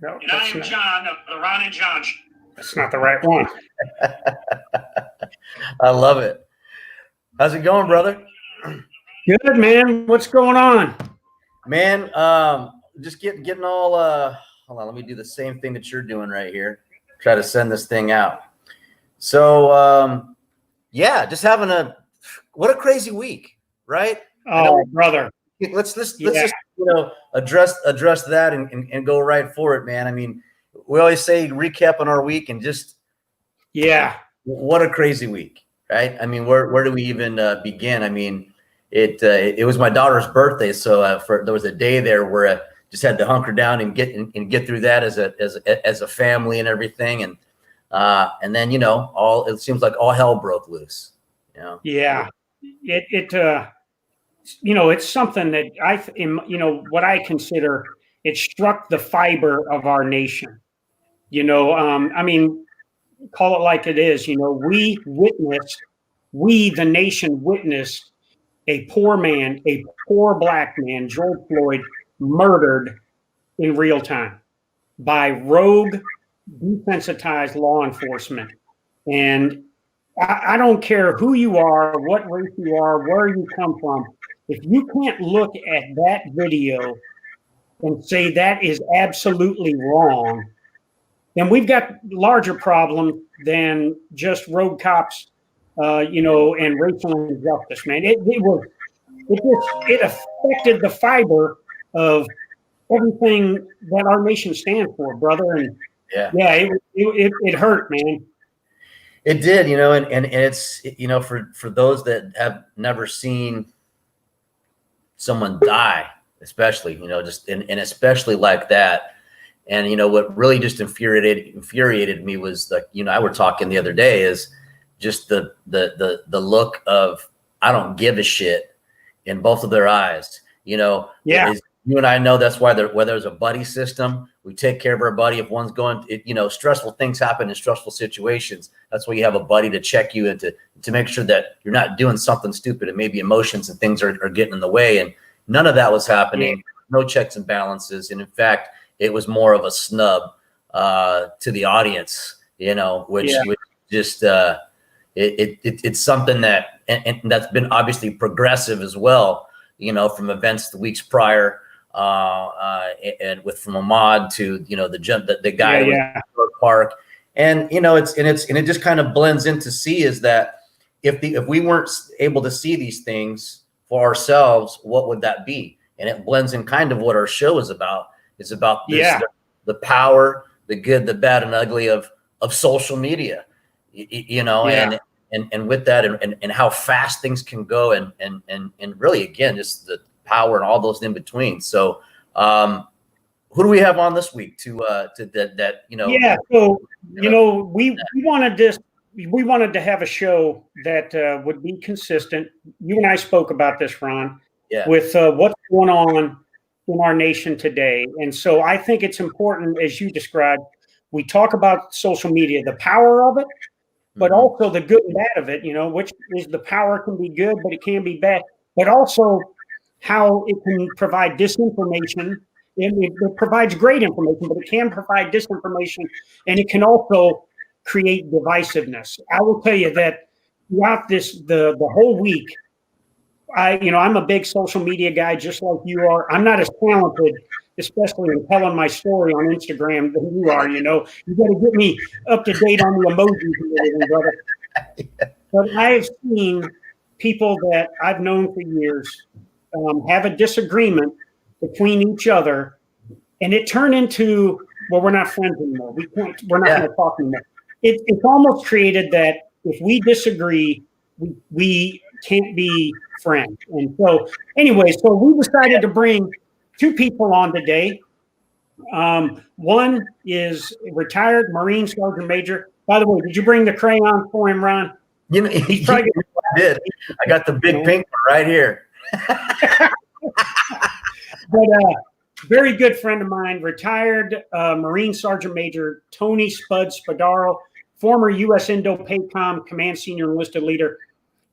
No, and I am John of the Ron and John Show. That's not the right one. I love it. How's it going, brother? Good, man. What's going on? Man, just getting all, hold on, let me do the same thing that you're doing right here. Try to send this thing out. So, yeah, just having what a crazy week, right? Oh, brother. Let's just, address that and go right for it, man. I mean, we always say recap on our week and just, what a crazy week, right? I mean, where do we even begin? I mean, it was my daughter's birthday, so there was a day there where I just had to hunker down and get through that as a family and everything, and then it seems like all hell broke loose. Yeah, it's something that what I consider it struck the fiber of our nation. I mean, call it like it is. We the nation witnessed a poor black man, George Floyd, murdered in real time by rogue, desensitized law enforcement. And I don't care who you are, what race you are, where you come from. If you can't look at that video and say that is absolutely wrong, then we've got larger problems than just rogue cops, and racial injustice, man. It affected the fiber of everything that our nation stands for, brother. And it hurt, man. It did, and it's, for those that have never seen someone die, especially, just and especially like that. And what really just infuriated me was I were talking the other day is just the look of I don't give a shit in both of their eyes. You and I know that's why where there's a buddy system, we take care of our buddy. If one's going, stressful things happen in stressful situations. That's why you have a buddy to check you and to make sure that you're not doing something stupid and maybe emotions and things are getting in the way. And none of that was happening. No checks and balances. And in fact, it was more of a snub to the audience, which just it's something that and that's been obviously progressive as well, from events the weeks prior, and from Ahmaud to the guy in the park, and it just kind of blends into is that if we weren't able to see these things for ourselves, what would that be? And it blends in kind of what our show is about. It's about this, the power, the good, the bad, and ugly of social media, and with that, and how fast things can go, and really, again, just the power and all those in between. So, who do we have on this week to that? So we wanted to have a show that would be consistent. You and I spoke about this, Ron, with what's going on in our nation today. And so I think it's important, as you described, we talk about social media, the power of it, but also the good and bad of it, which is the power can be good, but it can be bad, but also how it can provide disinformation. And it provides great information, but it can provide disinformation, and it can also create divisiveness. I will tell you that throughout the whole week, I'm a big social media guy, just like you are. I'm not as talented, especially in telling my story on Instagram, than you are. You got to get me up to date on the emojis and everything, brother. But I've seen people that I've known for years have a disagreement between each other, and it turned into, well, we're not friends anymore. We're not going to talk anymore. It's almost created that if we disagree, we can't be friends. And so anyway, so we decided to bring two people on today. One is retired Marine Sergeant Major. By the way, did you bring the crayon for him, Ron? He's probably I did. I got the big pink one right here. But very good friend of mine, retired Marine Sergeant Major Tony Spud Spadaro, former U.S. Indo-PACOM Command Senior Enlisted Leader.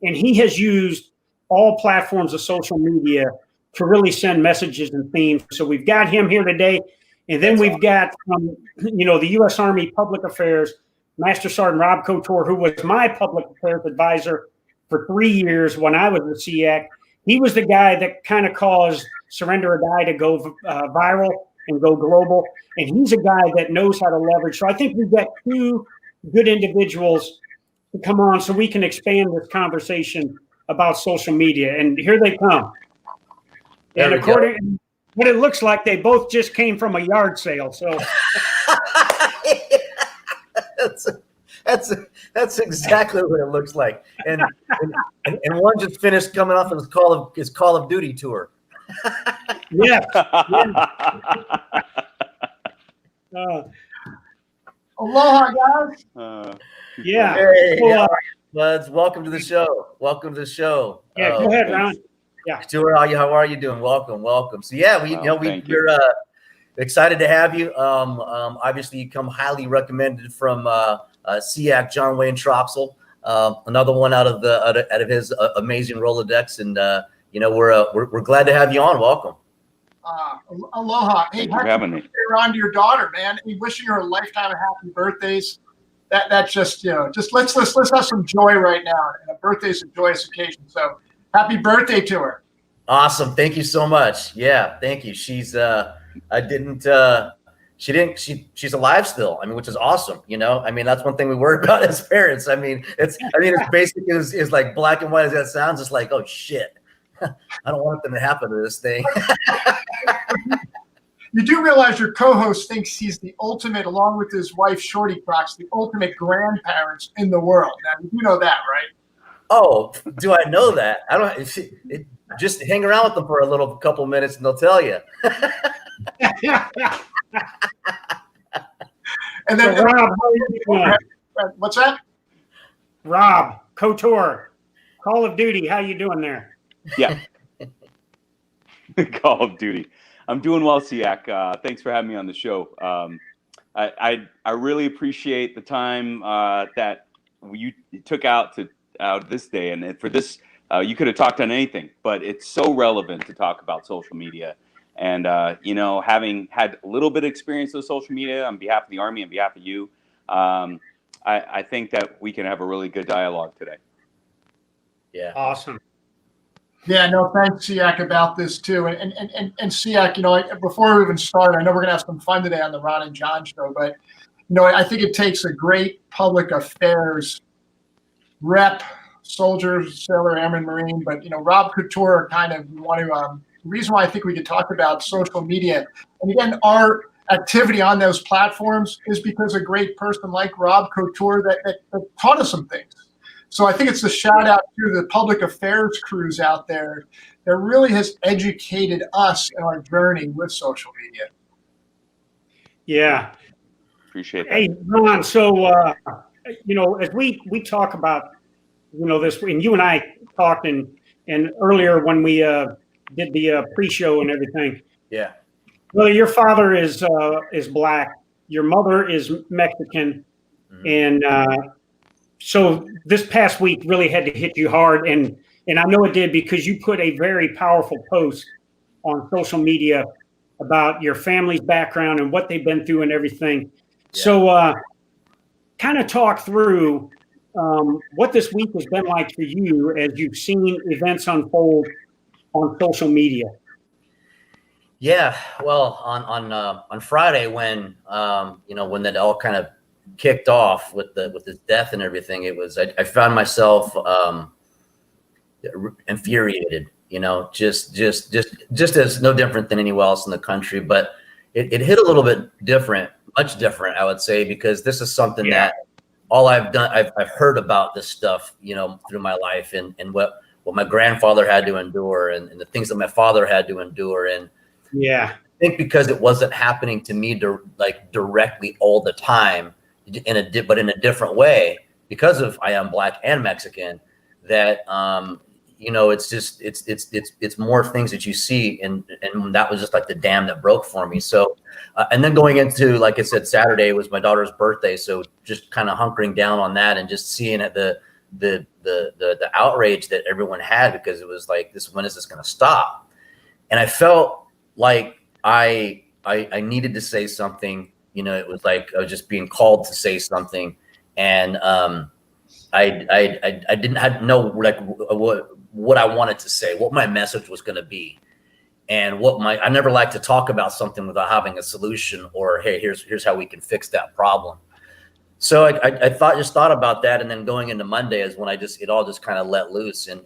And he has used all platforms of social media to really send messages and themes. So we've got him here today. And then we've got from, the U.S. Army Public Affairs, Master Sergeant Rob Couture, who was my public affairs advisor for 3 years when I was at SEAC. He was the guy that kind of caused Surrender or Die to go viral and go global. And he's a guy that knows how to leverage. So I think we've got two good individuals to come on so we can expand this conversation about social media. And here they come. And according to what it looks like, they both just came from a yard sale. So that's exactly what it looks like. And one just finished coming off of his Call of Duty tour. Yeah. Aloha, guys. Yeah. Hey, buds, welcome to the show. Welcome to the show. Yeah, go ahead, Ron. Yeah. Stuart, how are you doing? Welcome. So yeah, we're excited to have you. Obviously, you come highly recommended from SEAC John Wayne Troxel, another one out of his amazing Rolodex, and we're glad to have you on. Welcome. Aloha. Hey, thanks for having me. On to your daughter, man. Hey, wishing her a lifetime of happy birthdays. That's just let's have some joy right now. And a birthday's a joyous occasion. So happy birthday to her. Awesome. Thank you so much. Yeah, thank you. She's she's alive still. I mean, which is awesome. I mean, that's one thing we worry about as parents. I mean, it's basic is like black and white as that sounds. It's like, oh shit, I don't want anything to happen to this thing. You do realize your co-host thinks he's the ultimate, along with his wife Shorty Crocs, the ultimate grandparents in the world. Now, you know that, right? Oh, do I know that? I don't. Just hang around with them for a couple minutes, and they'll tell you. And then, so Rob, what's that? Rob Couture, Call of Duty. How you doing there? Yeah. Call of Duty. I'm doing well, SEAC. Thanks for having me on the show. I really appreciate the time that you took out this day, and for this, you could have talked on anything, but it's so relevant to talk about social media. And having had a little bit of experience with social media on behalf of the Army, on behalf of you, I think that we can have a really good dialogue today. Yeah. Awesome. Yeah, no, thanks, SEAC, about this too. And SEAC, before we even start, I know we're gonna have some fun today on the Ron and John show, but I think it takes a great public affairs rep, soldier, sailor, airman, Marine, but Rob Couture the reason why I think we could talk about social media, and again, our activity on those platforms is because a great person like Rob Couture that taught us some things. So I think it's a shout out to the public affairs crews out there that really has educated us in our journey with social media. Yeah. Appreciate that. Hey, Ron, so, as we talk about, this, and you and I talked and earlier when we did the pre-show and everything. Yeah. Well, your father is Black. Your mother is Mexican. Mm-hmm. And so this past week really had to hit you hard. And I know it did because you put a very powerful post on social media about your family's background and what they've been through and everything. Yeah. So kind of talk through what this week has been like for you as you've seen events unfold on social media. Yeah, well, on Friday when when that all kind of kicked off with his death and everything, it was I found myself infuriated. Just as no different than anywhere else in the country, but it hit a little bit different, much different, I would say, because this is something that all I've done, I've heard about this stuff, through my life and what my grandfather had to endure and the things that my father had to endure. And I think because it wasn't happening to me directly all the time but in a different way, because of I am Black and Mexican, that, it's more things that you see. And that was just like the dam that broke for me. So, and then going into, like I said, Saturday was my daughter's birthday. So just kind of hunkering down on that and just seeing the outrage that everyone had, because it was like, when is this going to stop? And I felt like I I needed to say something. You know, it was like I was just being called to say something, and I didn't know like what I wanted to say, what my message was going to be, and I never like to talk about something without having a solution, or hey, here's how we can fix that problem. So I thought about that, and then going into Monday is when it all just kind of let loose, and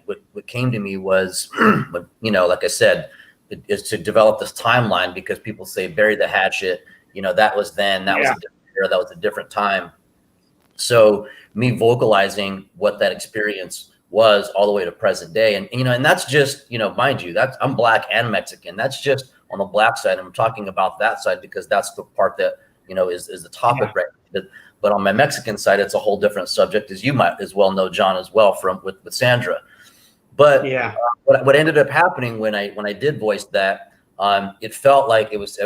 what came to me was, you know, like I said, is to develop this timeline, because people say bury the hatchet. You know, that was then, that was a different era, that was a different time. So me vocalizing what that experience was all the way to present day, and you know, and that's just, you know, mind you, I'm Black and Mexican. That's just on the Black side. I'm talking about that side because that's the part that, you know, is the topic right now. But on my Mexican side, it's a whole different subject, as you might as well know, John, as well, with Sandra. But what ended up happening when I did voice that, it felt like it was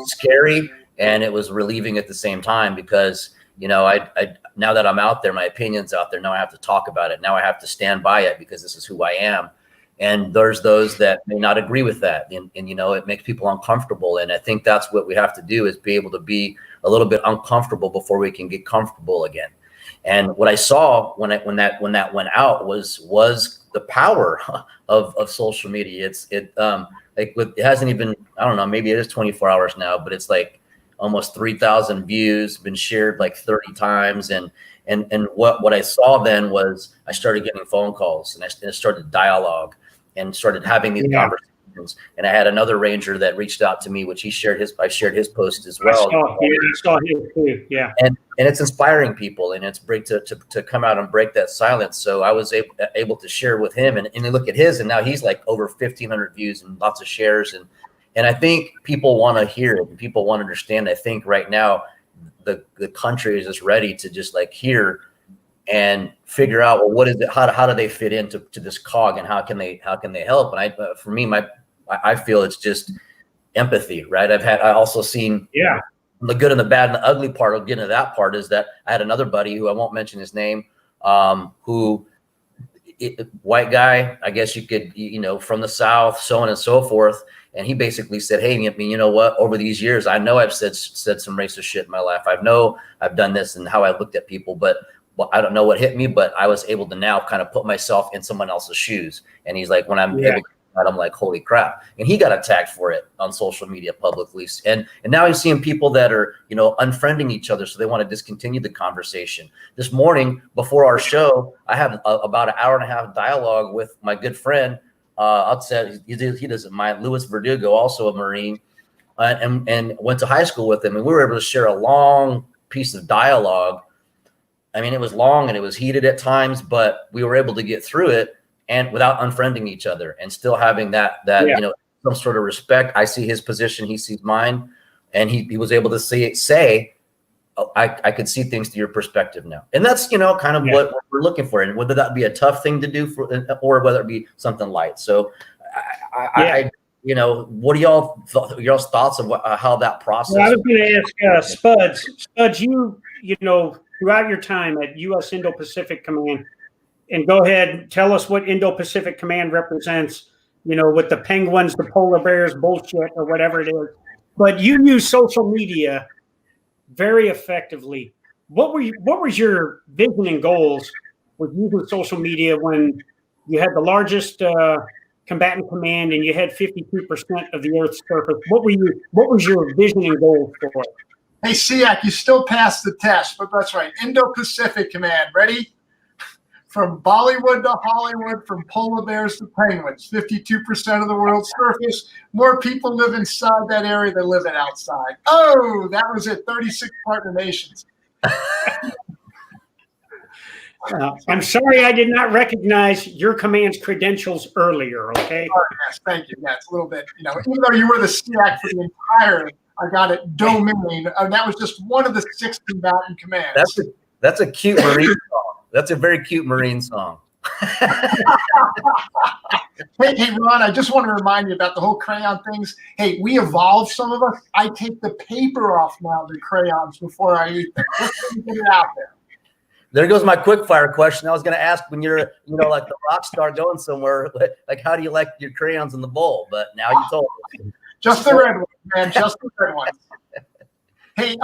scary, and it was relieving at the same time, because, you know, I now that I'm out there, my opinion's out there. Now I have to talk about it. Now I have to stand by it, because this is who I am. And there's those that may not agree with that. And you know, it makes people uncomfortable. And I think that's what we have to do, is be able to be a little bit uncomfortable before we can get comfortable again. And what I saw when that went out was the power of social media. It hasn't even, I don't know, maybe it is 24 hours now, but it's like almost 3,000 views, been shared like 30 times. And what I saw then was I started getting phone calls, and I started dialogue and started having these conversations. And I had another ranger that reached out to me, which I shared his post as well. I saw him too. Yeah. And it's inspiring people, and it's great to come out and break that silence. So I was able to share with him, and look at his, and now he's like over 1,500 views and lots of shares. And I think people want to hear it, and people want to understand. I think right now the country is just ready to just like hear and figure out, well, what is it? How do they fit into this cog, and how can they help? And for me, I feel it's just empathy, right? I also seen the good and the bad and the ugly part. I'll get into that part. Is that I had another buddy who I won't mention his name, white guy, I guess you could, you know, from the South, so on and so forth. And he basically said, hey, I mean, you know what, over these years, I know I've said some racist shit in my life. I know I've done this and how I looked at people, but I don't know what hit me, but I was able to now kind of put myself in someone else's shoes. And he's like, when I'm able to do that, I'm like, holy crap. And he got attacked for it on social media publicly. And now he's seeing people that are, you know, unfriending each other. So they want to discontinue the conversation. This morning before our show, I had about an hour and a half dialogue with my good friend. I'd say he doesn't mind, Louis Verdugo, also a Marine, and went to high school with him. And we were able to share a long piece of dialogue. I mean, it was long and it was heated at times, but we were able to get through it, and without unfriending each other, and still having that you know, some sort of respect. I see his position, he sees mine, and he was able to say, oh, I could see things through your perspective now. And that's, you know, kind of what we're looking for, and whether that be a tough thing to do or whether it be something light. So I you know, what are y'all's thoughts of how that process? Well, I was going to ask Spuds, you know, throughout your time at U.S. Indo-Pacific Command, and go ahead, tell us what Indo-Pacific Command represents, you know, with the penguins, the polar bears bullshit, or whatever it is. But you use social media very effectively. What was your vision and goals with using social media when you had the largest combatant command and you had 52% of the Earth's surface? What was your vision and goals for it? Hey, 𝗙CIAC, you still passed the test, but that's right. Indo-Pacific Command, ready? From Bollywood to Hollywood, from polar bears to penguins, 52% of the world's surface. More people live inside that area than live outside. Oh, that was it, 36 partner nations. I'm sorry I did not recognize your command's credentials earlier, okay? Oh, yes, thank you. Yeah, it's a little bit, you know, even though you were the 𝗙CIAC for the entire, I got it, domain. That was just one of the 6 combatant commands. That's a cute Marine song. That's a very cute Marine song. Hey, Ron, I just want to remind you about the whole crayon things. Hey, we evolved, some of us. I take the paper off now, the crayons, before I eat them. Just to get it out there. There goes my quick fire question. I was going to ask, when you're, you know, like the rock star going somewhere, like, how do you like your crayons in the bowl? But now you told me. Just the red ones, man. Just the red ones. Hey,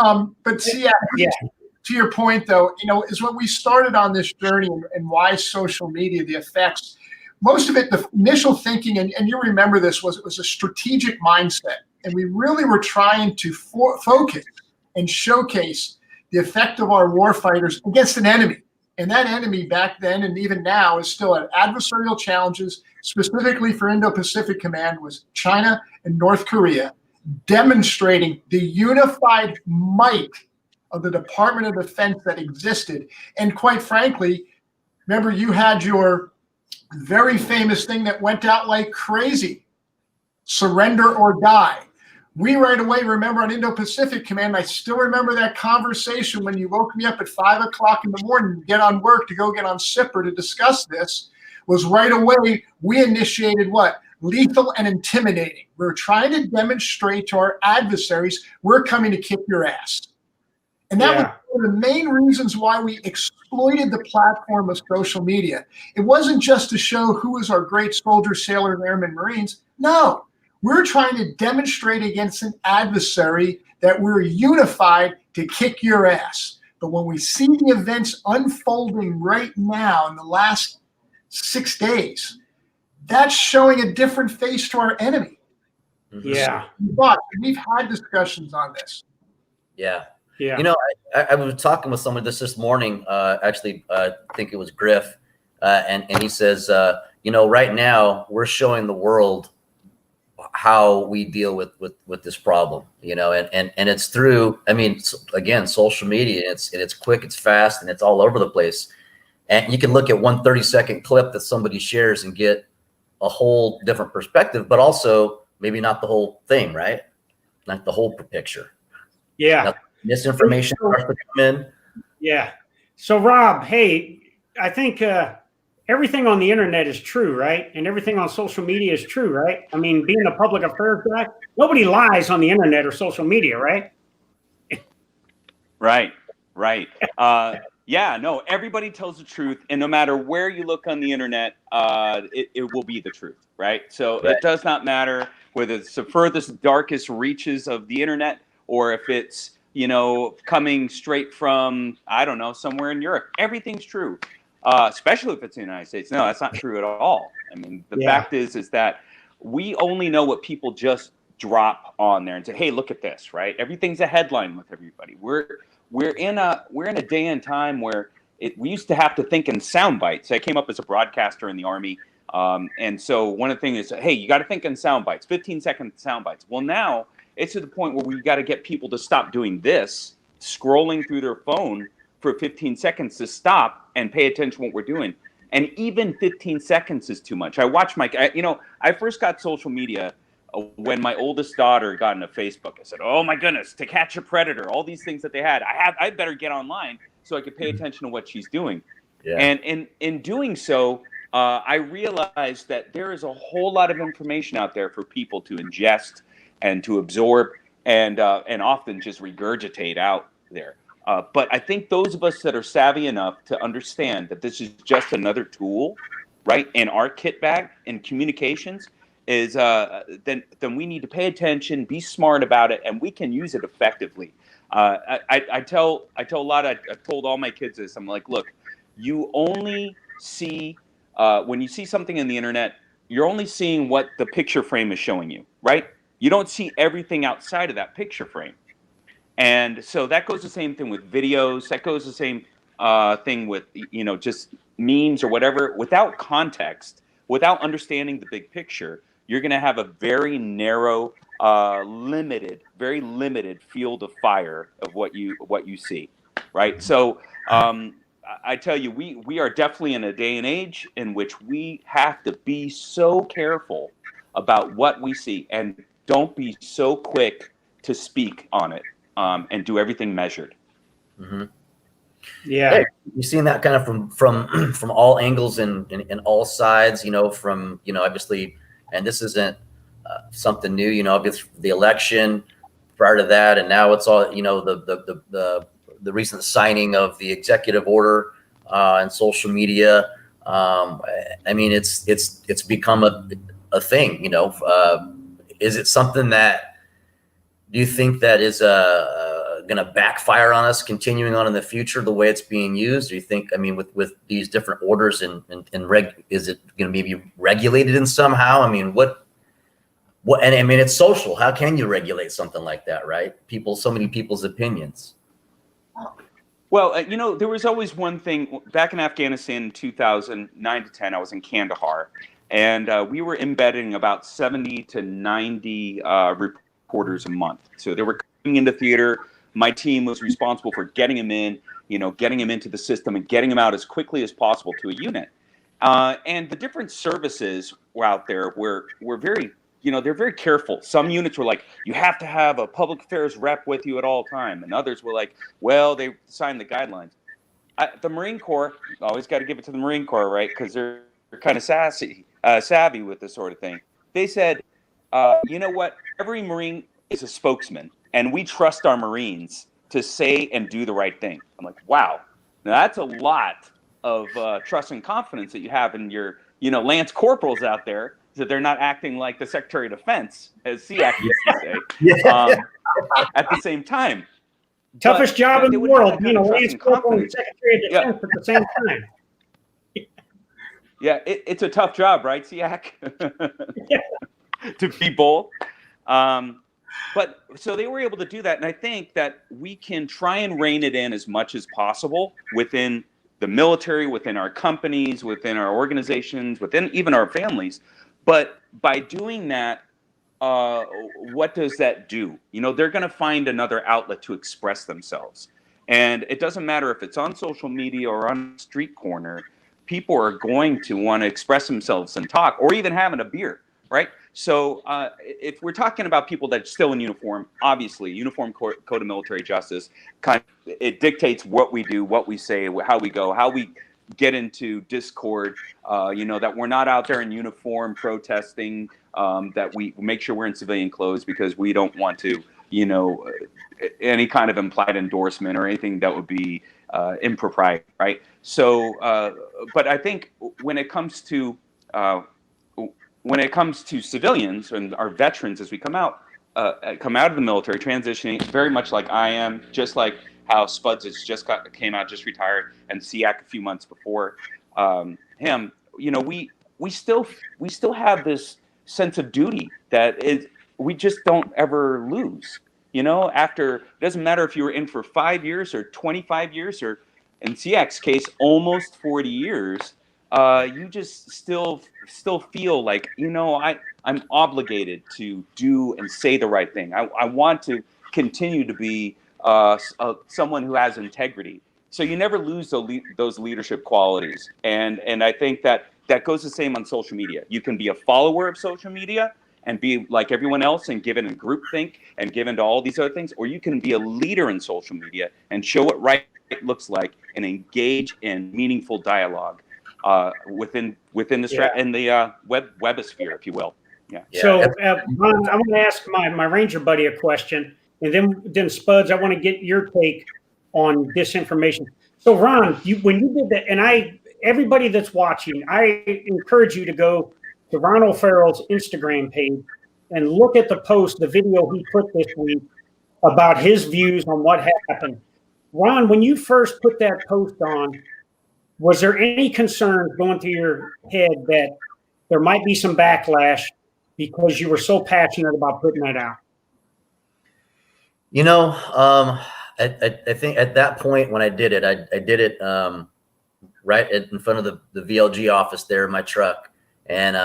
but see, to your point, though, is when we started on this journey and why social media, the effects, most of it, the initial thinking, and you remember this, was it was a strategic mindset. And we really were trying to focus and showcase the effect of our warfighters against an enemy. And that enemy back then and even now is still at adversarial challenges, specifically for Indo-Pacific Command, was China and North Korea, demonstrating the unified might of the Department of Defense that existed. And quite frankly, remember, you had your very famous thing that went out like crazy, surrender or die. We right away remember on Indo-Pacific Command, I still remember that conversation when you woke me up at 5 o'clock in the morning to get on work, to go get on SIPR to discuss this, was right away we initiated what? Lethal and intimidating. We were trying to demonstrate to our adversaries, we're coming to kick your ass. And that was one of the main reasons why we exploited the platform of social media. It wasn't just to show who is our great soldiers, sailors, airmen, Marines. No. We're trying to demonstrate against an adversary that we're unified to kick your ass. But when we see the events unfolding right now in the last 6 days, that's showing a different face to our enemy. Yeah. But we've had discussions on this. Yeah. Yeah. I was talking with someone this morning, actually, I think it was Griff, and he says, right now we're showing the world how we deal with this problem, and it's through, again, social media. It's quick, it's fast, and it's all over the place. And you can look at one 30-second clip that somebody shares and get a whole different perspective, but also maybe not the whole thing, right? Not the whole picture. Yeah. Now, misinformation starts to come in. Yeah. So Rob, hey, I think everything on the internet is true, right? And everything on social media is true, right? I mean, being a public affairs guy, nobody lies on the internet or social media, right? Right. Yeah, no, everybody tells the truth. And no matter where you look on the internet, it will be the truth, right? So It does not matter whether it's the furthest, darkest reaches of the internet or if it's, coming straight from, I don't know, somewhere in Europe. Everything's true. Especially if it's in the United States. No, that's not true at all. I mean, the fact is that we only know what people just drop on there and say, hey, look at this, right? Everything's a headline with everybody. We're in a day and time where we used to have to think in sound bites. I came up as a broadcaster in the Army. And so one of the things is, hey, you got to think in sound bites, 15-second sound bites. Well, now it's to the point where we got to get people to stop doing this, scrolling through their phone for 15 seconds to stop and pay attention to what we're doing. And even 15 seconds is too much. I watch I first got social media when my oldest daughter got into Facebook. I said, oh my goodness, To Catch a Predator, all these things that they had. I better get online so I could pay attention to what she's doing. Yeah. And in doing so, I realized that there is a whole lot of information out there for people to ingest and to absorb and often just regurgitate out there. But I think those of us that are savvy enough to understand that this is just another tool, right, in our kit bag in communications, is then we need to pay attention, be smart about it, and we can use it effectively. I told all my kids this. I'm like, look, you only see when you see something in the internet, you're only seeing what the picture frame is showing you, right? You don't see everything outside of that picture frame. And so that goes the same thing with videos. That goes the same thing with, just memes or whatever. Without context, without understanding the big picture, you're going to have a very narrow, very limited field of fire of what you see, right? So I tell you, we are definitely in a day and age in which we have to be so careful about what we see and don't be so quick to speak on it. And do everything measured. Mm-hmm. Yeah, hey, you've seen that kind of from all angles and all sides. From obviously, and this isn't something new. Obviously the election, prior to that, and now it's all the recent signing of the executive order and social media. It's become a thing. is it something that, do you think that is going to backfire on us continuing on in the future the way it's being used? Do you think, I mean, with these different orders and is it going to be regulated in somehow? I mean, and I mean, it's social. How can you regulate something like that, right? So many people's opinions. Well, you know, there was always one thing back in Afghanistan in 2009 to 10, I was in Kandahar, and we were embedding about 70 to 90 reporters a month. So they were coming into theater. My team was responsible for getting them in, you know, getting them into the system and getting them out as quickly as possible to a unit. And the different services were out there were very, you know, they're very careful. Some units were like, you have to have a public affairs rep with you at all time. And others were like, well, they signed the guidelines. The Marine Corps, always got to give it to the Marine Corps, right? Because they're kind of savvy with this sort of thing. They said, you know what? Every Marine is a spokesman, and we trust our Marines to say and do the right thing. I'm like, wow, now that's a lot of trust and confidence that you have in your, you know, Lance Corporals out there, that they're not acting like the Secretary of Defense, as 𝗙CIAC used to say, at the same time. Toughest job in the world, being a Lance Corporal and Secretary of Defense at the same time. Yeah, it's a tough job, right, 𝗙CIAC? To be bold. But so they were able to do that. And I think that we can try and rein it in as much as possible within the military, within our companies, within our organizations, within even our families. But by doing that, what does that do? You know, they're going to find another outlet to express themselves. And it doesn't matter if it's on social media or on a street corner, people are going to want to express themselves and talk, or even having a beer, right? So if we're talking about people that are still in uniform, obviously, Uniform Code of Military Justice, it dictates what we do, what we say, how we go, how we get into discord, you know, that we're not out there in uniform protesting, that we make sure we're in civilian clothes because we don't want to, you know, any kind of implied endorsement or anything that would be impropriety, right? So, but I think when it comes to civilians and our veterans, as we come out of the military, transitioning, very much like I am, just like how Spuds has just came out, just retired, and 𝗙CIAC a few months before him. You know, we still have this sense of duty that we just don't ever lose. You know, after, it doesn't matter if you were in for 5 years or 25 years, or in 𝗙CIAC's case, almost 40 years. You just still feel like, you know, I'm obligated to do and say the right thing. I want to continue to be someone who has integrity. So you never lose those leadership qualities. And I think that goes the same on social media. You can be a follower of social media and be like everyone else and give in a groupthink and give into all these other things, or you can be a leader in social media and show what right looks like and engage in meaningful dialogue within the in the webosphere, if you will. Yeah. So, Ron, I want to ask my Ranger buddy a question, and then Spuds, I want to get your take on this information. So, Ron, when you did that, and everybody that's watching, I encourage you to go to Ron O'Farrell's Instagram page and look at the video he put this week about his views on what happened. Ron, when you first put that post on, was there any concerns going through your head that there might be some backlash because you were so passionate about putting that out? You know, I think at that point when I did it, I did it right in front of the VLG office there in my truck. And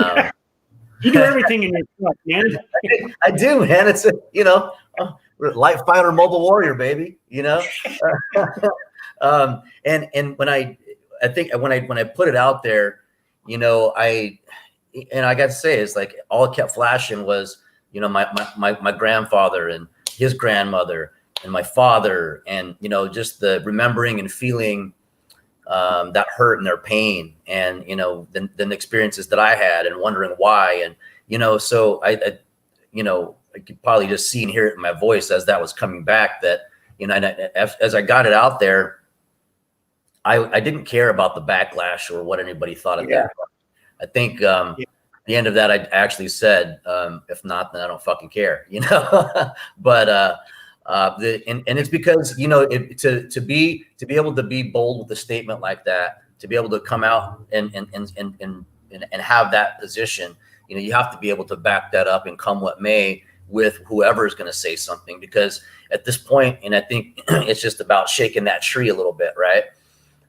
you do everything in your truck, man. I do, man. It's you know, light fighter, mobile warrior, baby. You know, and when I put it out there, you know, I got to say, it's like all it kept flashing was, you know, my grandfather and his grandmother and my father, and you know, just the remembering and feeling that hurt and their pain, and you know, the experiences that I had, and wondering why, and you know, so I you know, I could probably just see and hear it in my voice as that was coming back, that you know, and as I got it out there, I didn't care about the backlash or what anybody thought of that. I think the end of that, I actually said, if not, then I don't fucking care, you know. But and it's because, you know, to be able to be bold with a statement like that, to be able to come out and have that position, you know, you have to be able to back that up and come what may with whoever is going to say something, because at this point, and I think it's just about shaking that tree a little bit, right?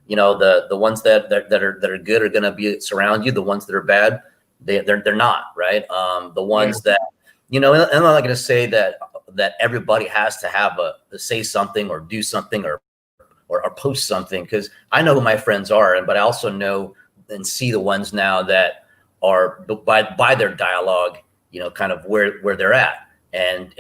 You know, the ones that are good are going to be surround you. The ones that are bad, they're not, right? The ones that, you know, and I'm not going to say that everybody has to have to say something or do something or post something, because I know who my friends are, but I also know and see the ones now that are by their dialogue, you know, kind of where they're at. And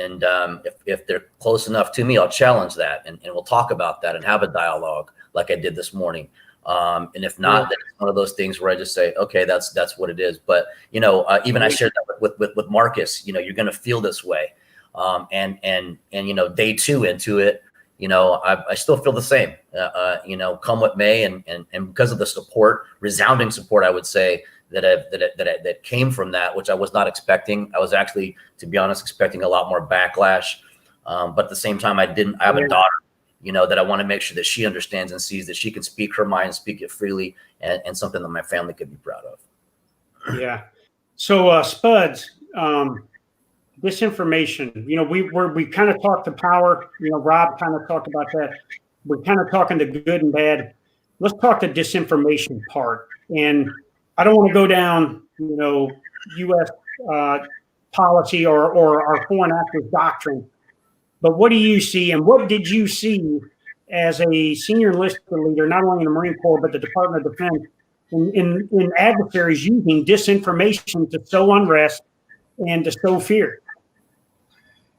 if they're close enough to me, I'll challenge that, and we'll talk about that and have a dialogue like I did this morning. And if not, then it's one of those things where I just say, okay, that's what it is. But, you know, even I shared that with Marcus, you know, you're going to feel this way. And, you know, day 2 into it, you know, I still feel the same, you know, come what may. And because of the support, resounding support, I would say, that came from that, which I was not expecting. I was actually, to be honest, expecting a lot more backlash. But at the same time, I have a daughter, you know, that I want to make sure that she understands and sees that she can speak her mind, speak it freely, and something that my family could be proud of. Yeah. So Spuds, disinformation, you know, we kind of talked to power, you know, Rob kind of talked about that. We're kind of talking to good and bad. Let's talk the disinformation part. And I don't want to go down, you know, U.S. policy or our foreign actors doctrine, but what do you see, and what did you see as a senior enlisted leader, not only in the Marine Corps, but the Department of Defense, in adversaries using disinformation to sow unrest and to sow fear?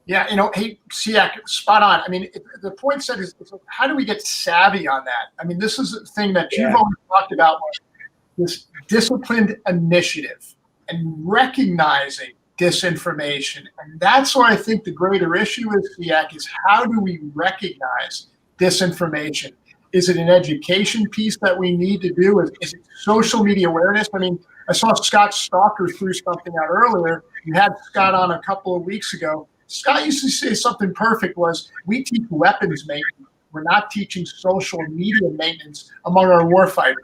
Yeah, you know, hey, 𝗙C, spot on. I mean, the point said is how do we get savvy on that? I mean, this is a thing that you've always talked about, this disciplined initiative and recognizing disinformation. And that's where I think the greater issue is, 𝗙C, is how do we recognize disinformation? Is it an education piece that we need to do? Is it social media awareness? I mean, I saw Scott Stalker threw something out earlier. You had Scott on a couple of weeks ago. Scott used to say something perfect was, we teach weapons maintenance. We're not teaching social media maintenance among our warfighters.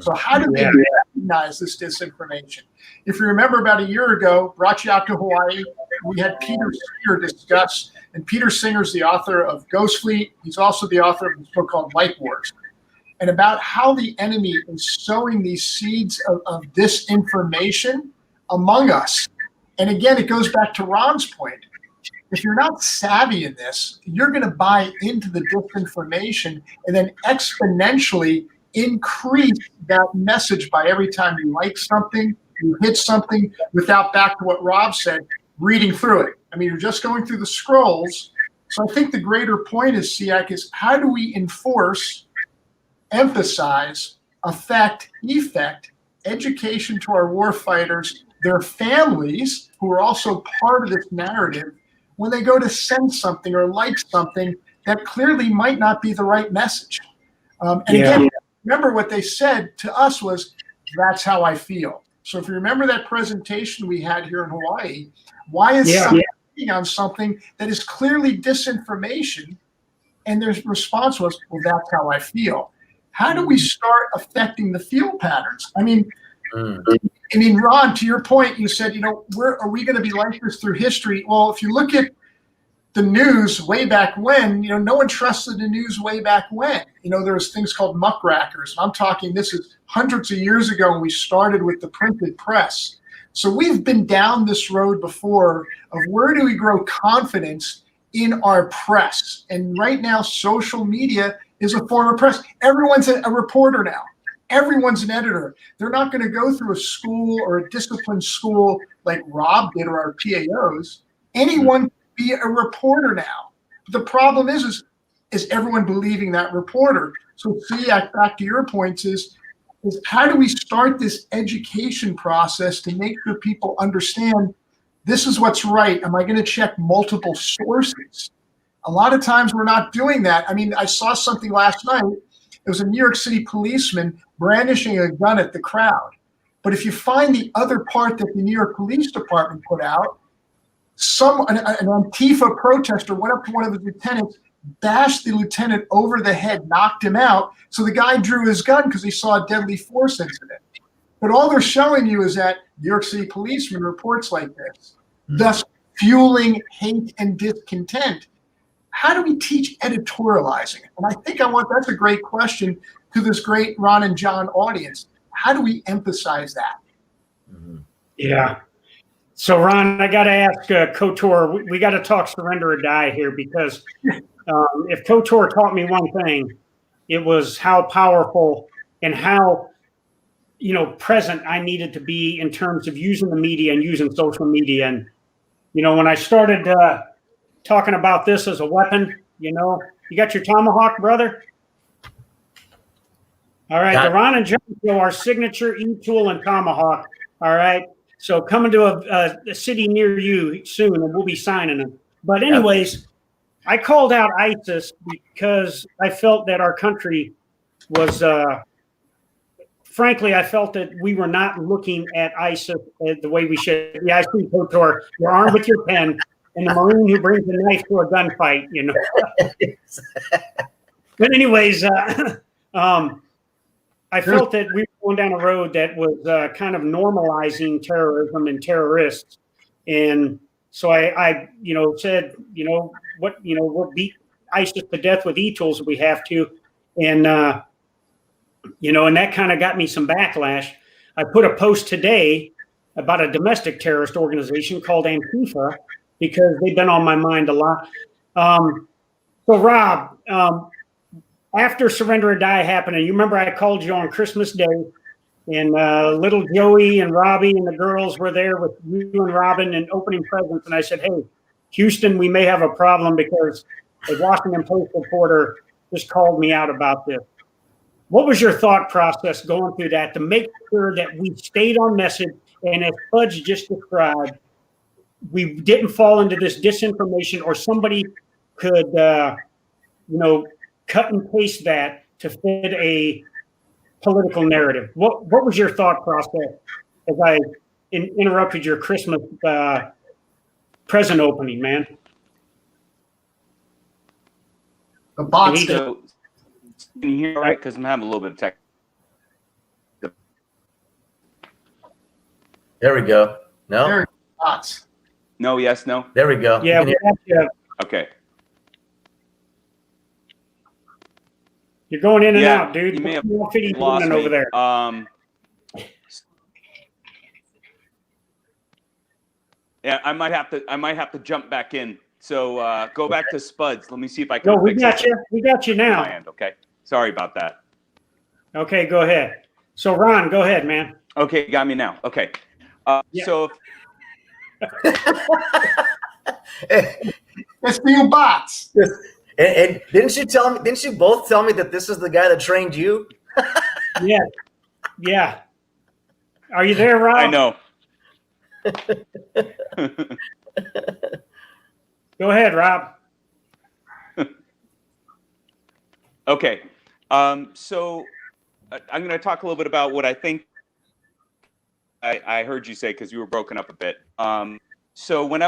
So how do we recognize this disinformation? If you remember about a year ago, brought you out to Hawaii, we had Peter Singer discuss, and Peter Singer's the author of Ghost Fleet. He's also the author of a book called Light Wars, and about how the enemy is sowing these seeds of disinformation among us. And again, it goes back to Ron's point. If you're not savvy in this, you're going to buy into the disinformation and then exponentially increase that message by every time you like something, you hit something, without, back to what Rob said, reading through it. I mean, you're just going through the scrolls. So I think the greater point is, 𝗙C, is how do we enforce, emphasize, effect education to our warfighters, their families, who are also part of this narrative, when they go to send something or like something that clearly might not be the right message. Again, remember what they said to us was, that's how I feel. So if you remember that presentation we had here in Hawaii, why is somebody on something that is clearly disinformation? And their response was, well, that's how I feel. How do we start affecting the field patterns? I mean, Ron, to your point, you said, you know, are we going to be like this through history? Well, if you look at the news way back when, you know, no one trusted the news way back when. You know, there was things called muckrackers. I'm talking, this is hundreds of years ago when we started with the printed press. So we've been down this road before of where do we grow confidence in our press? And right now, social media is a form of press. Everyone's a reporter now. Everyone's an editor. They're not going to go through a school or a disciplined school like Rob did or our PAOs. Anyone can be a reporter now. But the problem is everyone believing that reporter? So 𝗙C, back to your points is how do we start this education process to make sure people understand this is what's right? Am I going to check multiple sources? A lot of times we're not doing that. I mean, I saw something last night. It was a New York City policeman brandishing a gun at the crowd. But But if you find the other part that the New York Police Department put out, an Antifa protester went up to one of the lieutenants, bashed the lieutenant over the head, knocked him out. So the guy drew his gun because he saw a deadly force incident. But all they're showing you is that New York City policeman reports like this, thus fueling hate and discontent. How do we teach editorializing? And I think that's a great question to this great Ron and John audience. How do we emphasize that? Yeah. So Ron, I got to ask 𝗏𝗏, we got to talk surrender or die here, because if 𝗏𝗏 taught me one thing, it was how powerful and how, present I needed to be in terms of using the media and using social media. And, when I started talking about this as a weapon, you got your tomahawk, brother? All right, the Ron and John Show, our signature e-tool and tomahawk. All right, so coming to a city near you soon, and we'll be signing them. But anyways, I called out ISIS because I felt that our country was, frankly, I felt that we were not looking at ISIS the way we should. Yeah, I see 𝗏𝗏, you're armed with your pen, and the Marine who brings a knife to a gunfight, But anyways, I felt that we were going down a road that was kind of normalizing terrorism and terrorists. And so I said, we'll beat ISIS to death with e-tools if we have to. And, and that kind of got me some backlash. I put a post today about a domestic terrorist organization called Antifa, because they've been on my mind a lot. So Rob, after Surrender or Die happened, and you remember I called you on Christmas Day, and little Joey and Robbie and the girls were there with you and Robin and opening presents. And I said, hey, Houston, we may have a problem because a Washington Post reporter just called me out about this. What was your thought process going through that to make sure that we stayed on message, and as Fudge just described, we didn't fall into this disinformation, or somebody could, cut and paste that to fit a political narrative? What was your thought process as I interrupted your Christmas present opening, man? The bots. Can you hear right? Because I'm having a little bit of tech. There we go. No? There are bots. No, yes, no? There we go. Yeah. Okay. You're going in and out, dude. You may have lost me over there. Yeah, I might have to jump back in. So go back to Spuds. Let me see if I can. No, we got you. We got you now. My end, okay. Sorry about that. Okay, go ahead. So Ron, go ahead, man. Okay, you got me now. Okay. So. It's new bots. And didn't you tell me? Didn't you both tell me that this is the guy that trained you? Yeah. Yeah. Are you there, Rob? I know. Go ahead, Rob. Okay. So I'm going to talk a little bit about what I think I heard you say, because you were broken up a bit. So when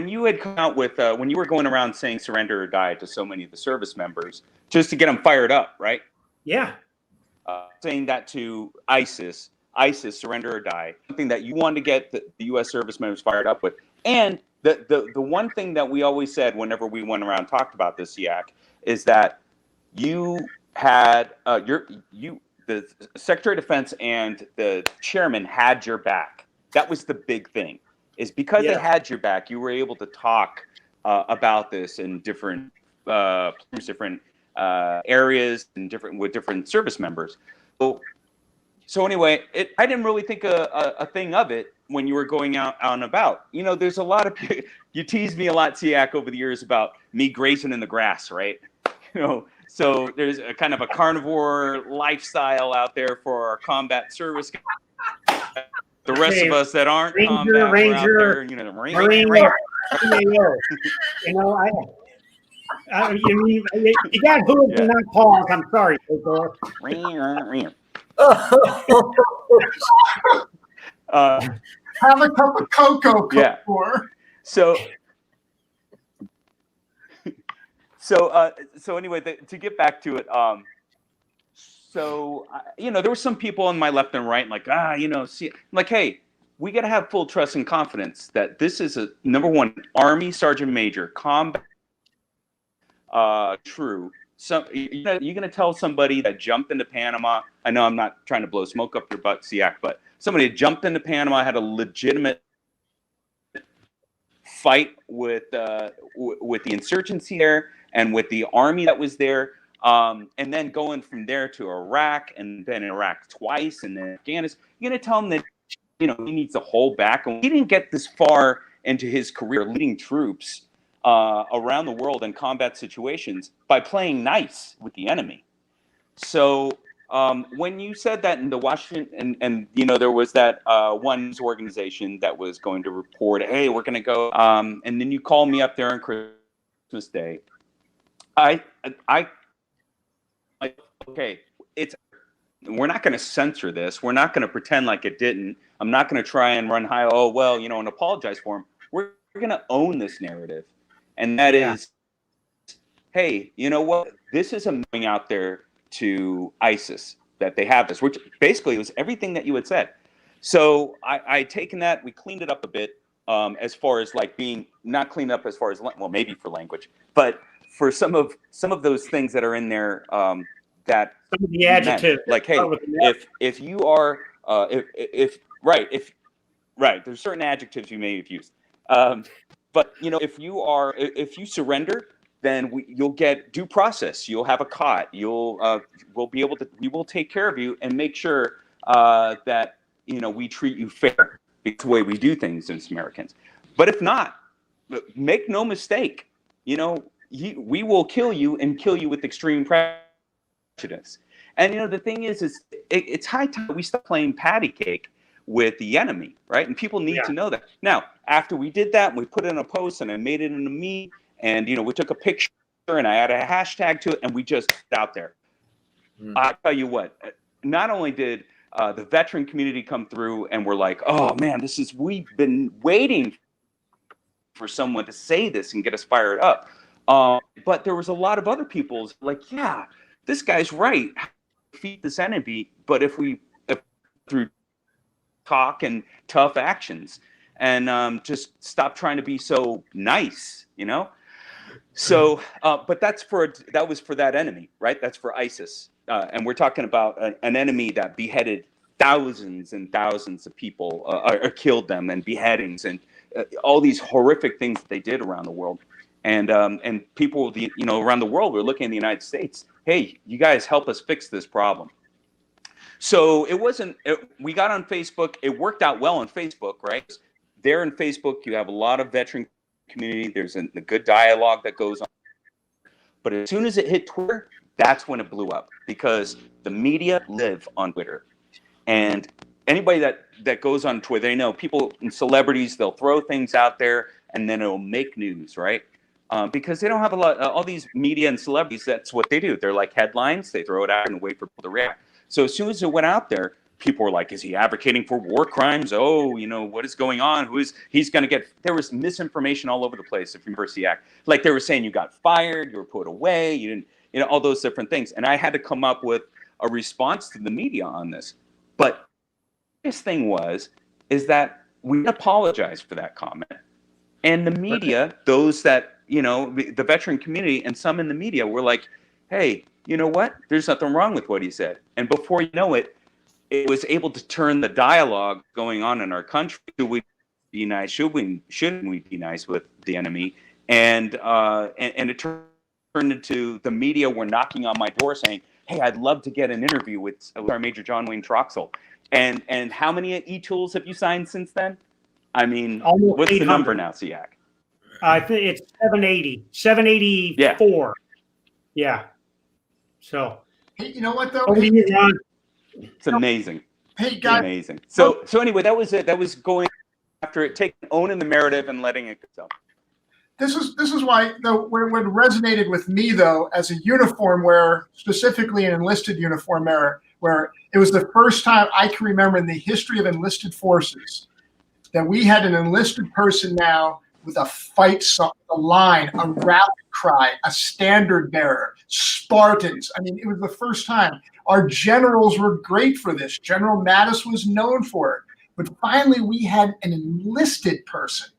you had come out with, when you were going around saying surrender or die to so many of the service members, just to get them fired up, right? Yeah. Saying that to ISIS, surrender or die, something that you wanted to get the U.S. service members fired up with. And the one thing that we always said whenever we went around and talked about this, 𝗎𝗍, is that you had, the Secretary of Defense and the chairman had your back. That was the big thing. Is because they had your back, you were able to talk about this in different areas and with different service members. So anyway, I didn't really think a thing of it when you were going out and about. There's a lot of you teased me a lot, 𝗎𝗍, over the years about me grazing in the grass, right? So there's a kind of a carnivore lifestyle out there for our combat service. The rest of us that aren't combat, we're out there, the Marine. You got hooves and not paws. I'm sorry, Have a cup of cocoa, Yeah. So anyway, to get back to it, there were some people on my left and right, like, see, like, hey, we got to have full trust and confidence that this is a #1 Army Sergeant Major, combat, true. So you're going to tell somebody that jumped into Panama. I know I'm not trying to blow smoke up your butt, 𝗙𝗏, but somebody that jumped into Panama, had a legitimate fight with the insurgency there and with the army that was there, and then going from there to Iraq, and then Iraq twice, and then Afghanistan. You're going to tell him that he needs to hold back, and he didn't get this far into his career leading troops around the world in combat situations by playing nice with the enemy. So when you said that in the Washington, and there was that one news organization that was going to report, hey, we're going to go, and then you called me up there on Christmas Day. Okay, we're not going to censor this. We're not going to pretend like it didn't. I'm not going to try and run high, and apologize for him. We're going to own this narrative. And that is, hey, you know what? This is a going out there to ISIS that they have this, which basically was everything that you had said. So I taken that, we cleaned it up a bit, as far as like being not cleaned up as far as, well, maybe for language, but for some of those things that are in there, that some of the adjectives, like, hey, if you are, right, there's certain adjectives you may have used. But if you surrender, then you'll get due process. You'll have a cot. We will take care of you and make sure that we treat you fair. It's the way we do things as Americans. But if not, make no mistake. We will kill you and kill you with extreme prejudice. And the thing is it's high time we stop playing patty cake with the enemy, right? And people need to know that. Now, after we did that, we put it in a post, and I made it into me, and we took a picture, and I added a hashtag to it, and we just out there. I tell you what, not only did the veteran community come through, and we're like, oh man, we've been waiting for someone to say this and get us fired up. But there was a lot of other people like, yeah, this guy's right. Defeat this enemy, but if through talk and tough actions, and just stop trying to be so nice, So, but that was for that enemy, right? That's for ISIS, and we're talking about an enemy that beheaded thousands and thousands of people, or killed them, and beheadings, and all these horrific things that they did around the world, and people, around the world were looking at the United States. Hey, you guys help us fix this problem. So we got on Facebook. It worked out well on Facebook, right? There in Facebook, you have a lot of veteran community. There's a good dialogue that goes on. But as soon as it hit Twitter, that's when it blew up, because the media live on Twitter. And anybody that goes on Twitter, they know people and celebrities, they'll throw things out there and then it'll make news, right? Because they don't have all these media and celebrities, that's what they do. They're like headlines, they throw it out and wait for people to react. So as soon as it went out there, people were like, is he advocating for war crimes? Oh, what is going on? He's going to get, there was misinformation all over the place, if you remember 𝗙𝗏. Like they were saying you got fired, you were put away, you didn't, all those different things. And I had to come up with a response to the media on this. But the biggest thing is that we apologized for that comment. And the media, those that, the veteran community and some in the media were like, hey, you know what? There's nothing wrong with what he said. And before you know it, it was able to turn the dialogue going on in our country. Should we be nice? Shouldn't we be nice with the enemy? And it turned into the media were knocking on my door saying, hey, I'd love to get an interview with our Major John Wayne Troxell. And how many e-tools have you signed since then? I mean, almost what's 800. The number now, 𝗙𝗏? I think it's 784. Yeah. So. Hey, you know what though? Over to you, Ron. It's amazing. Hey, guys. Amazing. So anyway, that was it. That was going after it, owning the narrative and letting it go. This is why though what resonated with me though as a uniform wearer, specifically an enlisted uniform wearer, where it was the first time I can remember in the history of enlisted forces that we had an enlisted person now with a fight song, a line, a rally cry, a standard bearer, Spartans. I mean, it was the first time. Our generals were great for this. General Mattis was known for it. But finally, we had an enlisted person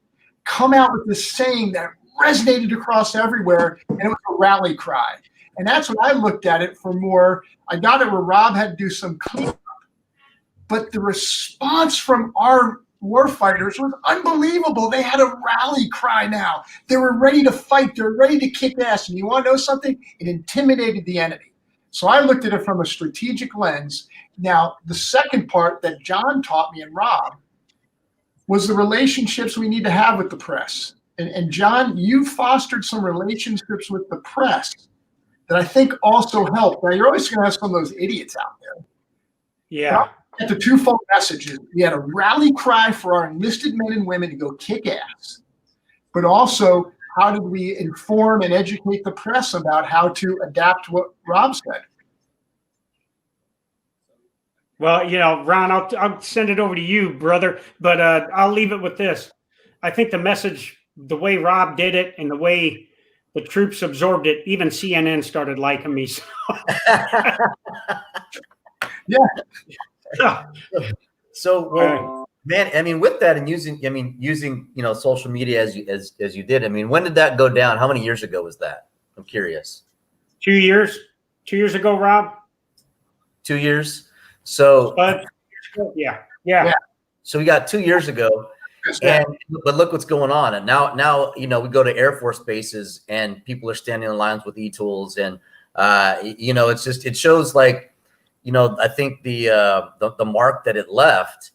come out with this saying that resonated across everywhere, and it was a rally cry. And that's what I looked at it for more. I got it where Rob had to do some cleanup. But the response from our warfighters was unbelievable. They had a rally cry now. They were ready to fight. They're ready to kick ass. And you want to know something? It intimidated the enemy. So I looked at it from a strategic lens. Now, the second part that John taught me and Rob was the relationships we need to have with the press. And John, you fostered some relationships with the press that I think also helped. Now, you're always going to have some of those idiots out there. Yeah. At the twofold messages, we had a rally cry for our enlisted men and women to go kick ass, but also how did we inform and educate the press about how to adapt to what Rob said? Well, you know, Ron, I'll send it over to you, brother, but I'll leave it with this. I think the message, the way Rob did it and the way the troops absorbed it, even CNN started liking me. So. Yeah. So, well, man, I mean, with that and using, you know, social media as you did, I mean, when did that go down? How many years ago was that? I'm curious. 2 years. 2 years ago, Rob. 2 years. So, yeah. So we got 2 years ago, but look what's going on. And now, you know, we go to Air Force bases and people are standing in lines with e-tools, and you know, it's just, it shows like, you know, I think the mark that it left,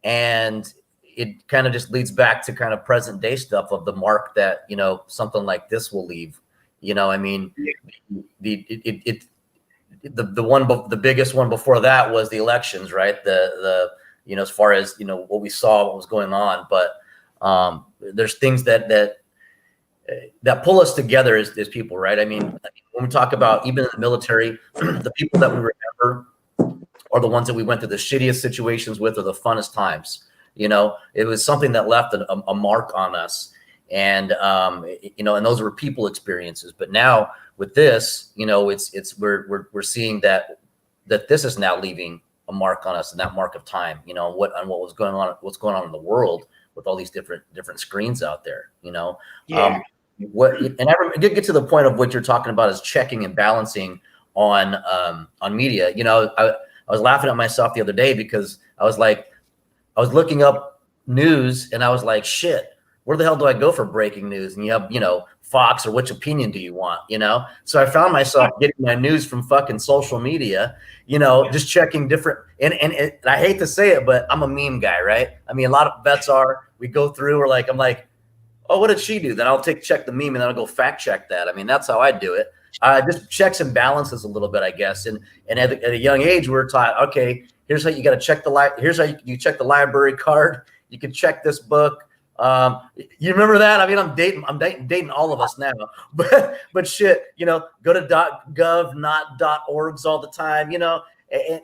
and it kind of just leads back to kind of present day stuff of the mark that, you know, something like this will leave. You know, I mean, the biggest one before that was the elections, right? The you know, as far as, you know, what we saw, what was going on, but there's things that pull us together as people, right? I mean, when we talk about even in the military, the people that we remember are the ones that we went through the shittiest situations with, or the funnest times. You know, it was something that left a mark on us, and you know, and those were people experiences. But now with this, you know, we're seeing that this is now leaving a mark on us, and that mark of time. You know, what's going on in the world with all these different screens out there. You know. Yeah. And I get to the point of what you're talking about is checking and balancing on media. You know, I was laughing at myself the other day because I was looking up news and I was like, shit, where the hell do I go for breaking news? And you have, you know, Fox, or which opinion do you want, you know? So I found myself getting my news from fucking social media, you know, just checking different, and I hate to say it, but I'm a meme guy, right? I mean, a lot of vets we go through, I'm like, oh, what did she do? Then I'll check the meme and then I'll go fact check that. I mean, that's how I do it. Just checks and balances a little bit, I guess. And at a young age, we're taught, okay, here's how you got to check here's how you check the library card. You can check this book. You remember that? I mean, I'm dating all of us now, but shit, you know, go to .gov, not .orgs all the time, you know.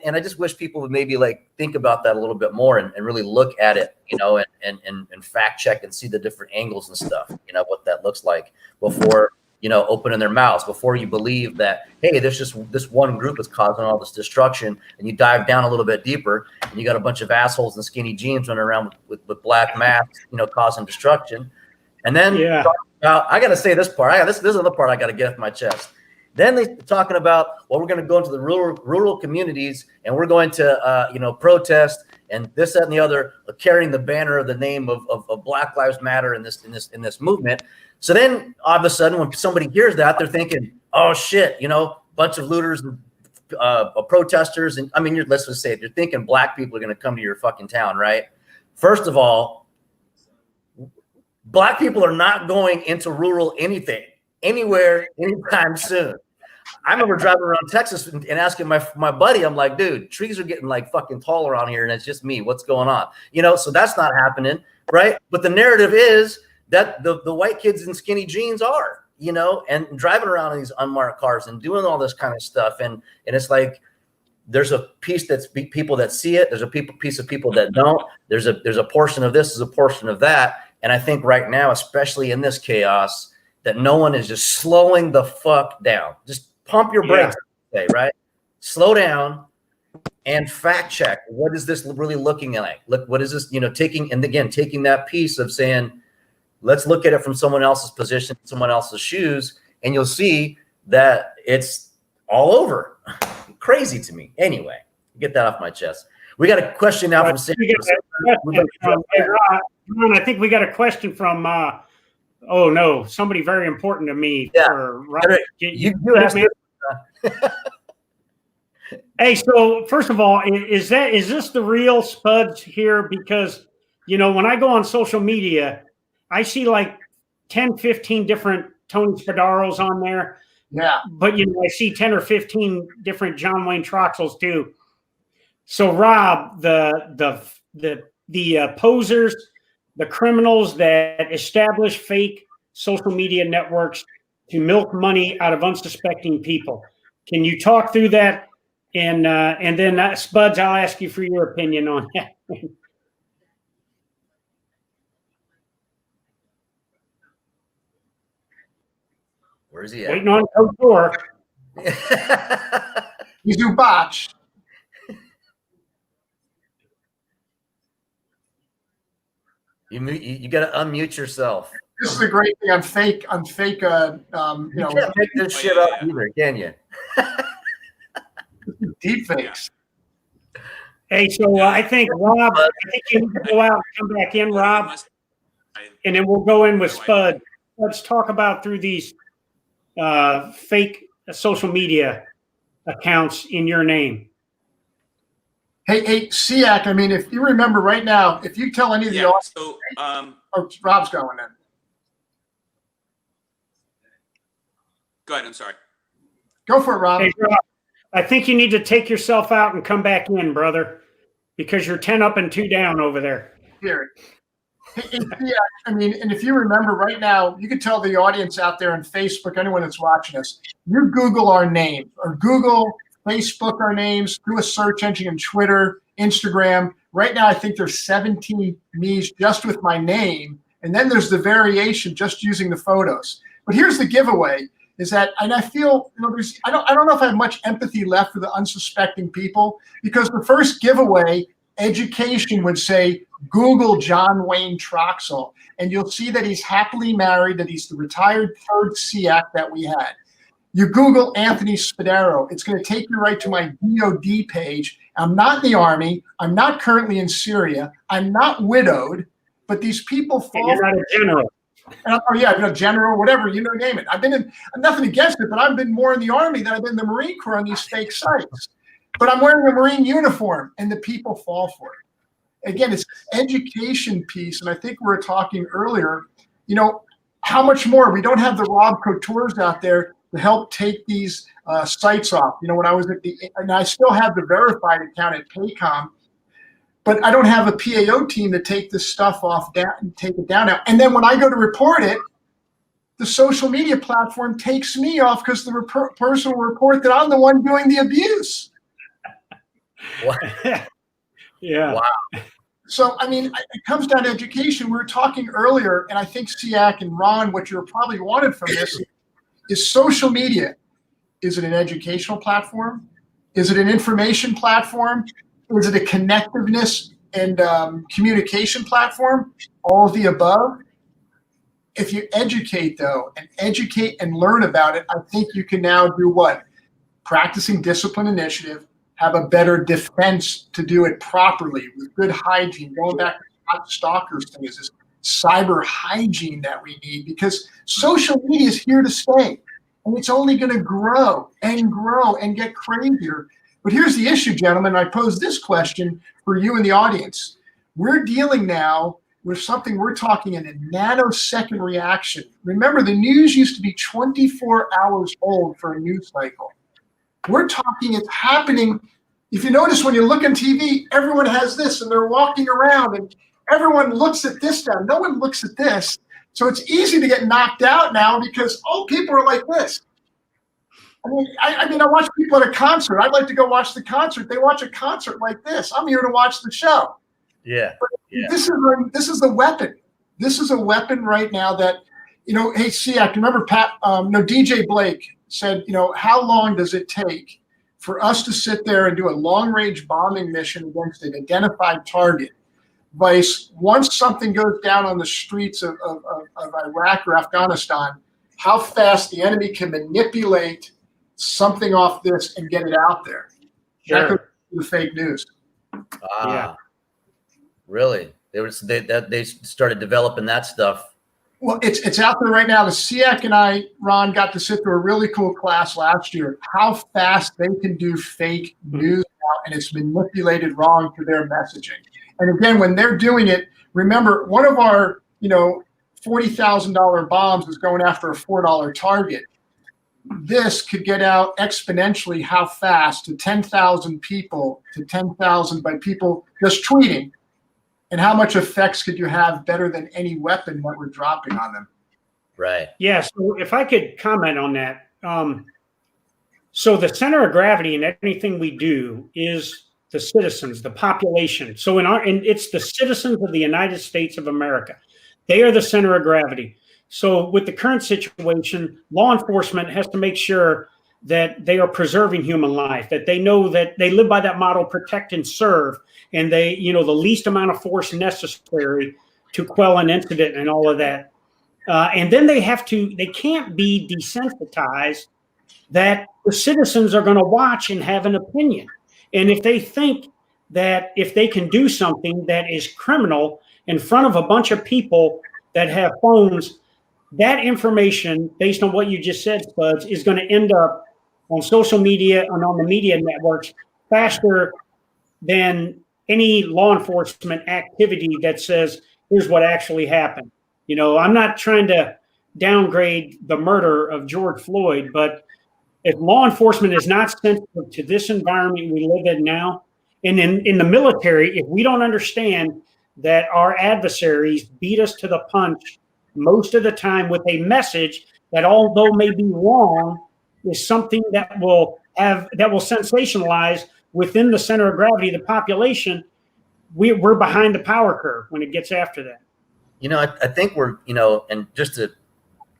And I just wish people would maybe think about that a little bit more and really look at it, you know, and fact check and see the different angles and stuff, you know, what that looks like before, you know, opening their mouths, before you believe that, hey, there's just this one group is causing all this destruction, and you dive down a little bit deeper and you got a bunch of assholes in skinny jeans running around with black masks, you know, causing destruction. And then I got to say this part, this is the part I got to get off my chest. Then they're talking about, well, we're going to go into the rural communities and we're going to, you know, protest and this, that, and the other, carrying the banner of the name of Black Lives Matter in this movement. So then all of a sudden, when somebody hears that, they're thinking, oh shit, you know, bunch of looters and protesters. And I mean, let's just say it, you're thinking black people are going to come to your fucking town, right? First of all, black people are not going into rural anywhere anytime soon. I remember driving around Texas and asking my buddy, I'm like, dude, trees are getting fucking tall around here and it's just me. What's going on? You know, so that's not happening, right? But the narrative is that the white kids in skinny jeans are, you know, and driving around in these unmarked cars and doing all this kind of stuff. And it's like, there's a piece that's people that see it. There's a piece of people that don't. There's a portion of this, there's a portion of that. And I think right now, especially in this chaos, that no one is just slowing the fuck down. Just pump your brakes, right? Slow down and fact check. What is this really looking like? Look, what is this, taking that piece of saying, let's look at it from someone else's position, someone else's shoes, and you'll see that it's all over. Crazy to me. Anyway, get that off my chest. We got a question now from Sam. Ron, I think we got a question from oh no, somebody very important to me. Yeah. You Hey, so first of all, is this the real Spuds here? Because when I go on social media, I see like 10, 15 different Tony Spadaros on there. Yeah. But I see 10 or 15 different John Wayne Troxels too. So Rob, the posers, the criminals that establish fake social media networks to milk money out of unsuspecting people. Can you talk through that? And then Spuds, I'll ask you for your opinion on that. Where is he at? Waiting on Couture. He's 𝗓𝗏. You got to unmute yourself. This is a great thing on fake. You can't make this shit up either, can you? Deep fakes. Hey, so I think Rob, you need to go out and come back in, Rob, and then we'll go in with Spud. Let's talk about through these fake social media accounts in your name. Hey, 𝗙𝗏, I mean, if you remember right now, if you tell any of the audience, Rob's going in. Go ahead, I'm sorry. Go for it, Rob. Hey, Rob, I think you need to take yourself out and come back in, brother, because you're 10 up and 2 down over there. Here. Hey, 𝗙𝗏, I mean, and if you remember right now, you could tell the audience out there on Facebook, anyone that's watching us, you Google our name or Google, Facebook our names, do a search engine on Twitter, Instagram. Right now, I think there's 17 me's just with my name. And then there's the variation just using the photos. But here's the giveaway is that, and I feel, I don't know if I have much empathy left for the unsuspecting people, because the first giveaway, education would say, Google John Wayne Troxel, and you'll see that he's happily married, that he's the retired third 𝗙𝗏 that we had. You Google Anthony Spadaro, it's going to take you right to my DOD page. I'm not in the Army. I'm not currently in Syria. I'm not widowed, but these people fall. You're not a general. General, whatever, name it. I'm nothing against it, but I've been more in the Army than I've been in the Marine Corps on these fake sites. But I'm wearing a Marine uniform, and the people fall for it. Again, it's an education piece, and I think we were talking earlier, how much more? We don't have the Rob Coutures out there to help take these sites off. When I was and I still have the verified account at Paycom, but I don't have a PAO team to take this stuff off down and take it down now. And then when I go to report it, the social media platform takes me off because the person will report that I'm the one doing the abuse. Yeah. Wow. So, I mean, it comes down to education. We were talking earlier, and I think 𝗙𝗏 and Ron, what you're probably wanted from this is social media. Is it an educational platform? Is it an information platform? Is it a connectiveness and communication platform? All of the above. If you educate, though, and learn about it, I think you can now do what? Practicing discipline initiative, have a better defense to do it properly with good hygiene. Going back to Scott Stalker's thing is this cyber hygiene that we need, because social media is here to stay, and it's only going to grow and get crazier. But here's the issue, gentlemen. I pose this question for you in the audience. We're dealing now with something we're talking in a nanosecond reaction. Remember, the news used to be 24 hours old for a news cycle. We're talking, it's happening. If you notice, when you look on TV, everyone has this, and they're walking around, and everyone looks at this now. No one looks at this. So it's easy to get knocked out now because, people are like this. I mean, I watch people at a concert. I'd like to go watch the concert. They watch a concert like this. I'm here to watch the show. Yeah. This is the weapon. This is a weapon right now that, hey, 𝗙𝗏, remember DJ Blake said, how long does it take for us to sit there and do a long-range bombing mission against an identified target? Vice, once something goes down on the streets of Iraq or Afghanistan, how fast the enemy can manipulate something off this and get it out there. Sure. That goes to the fake news. Yeah. Really? They started developing that stuff. Well, it's out there right now. The 𝗙IAC and I, Ron, got to sit through a really cool class last year. How fast they can do fake news now, and it's manipulated wrong to their messaging. And again, when they're doing it, remember, one of our $40,000 bombs is going after a $4 target. This could get out exponentially how fast to 10,000 people, to 10,000 by people just tweeting. And how much effects could you have better than any weapon that we're dropping on them? Right. Yeah. So if I could comment on that. So the center of gravity in anything we do is the citizens, the population. So it's the citizens of the United States of America. They are the center of gravity. So with the current situation, law enforcement has to make sure that they are preserving human life, that they know that they live by that model, protect and serve, and they, the least amount of force necessary to quell an incident and all of that. And then they can't be desensitized that the citizens are going to watch and have an opinion. And if they think that if they can do something that is criminal in front of a bunch of people that have phones, that information, based on what you just said, Spuds, is going to end up on social media and on the media networks faster than any law enforcement activity that says, here's what actually happened. I'm not trying to downgrade the murder of George Floyd, but if law enforcement is not sensitive to this environment we live in now, and in the military, if we don't understand that our adversaries beat us to the punch most of the time with a message that, although may be wrong, is something that will sensationalize within the center of gravity of the population, we're behind the power curve when it gets after that. I think we're, and just to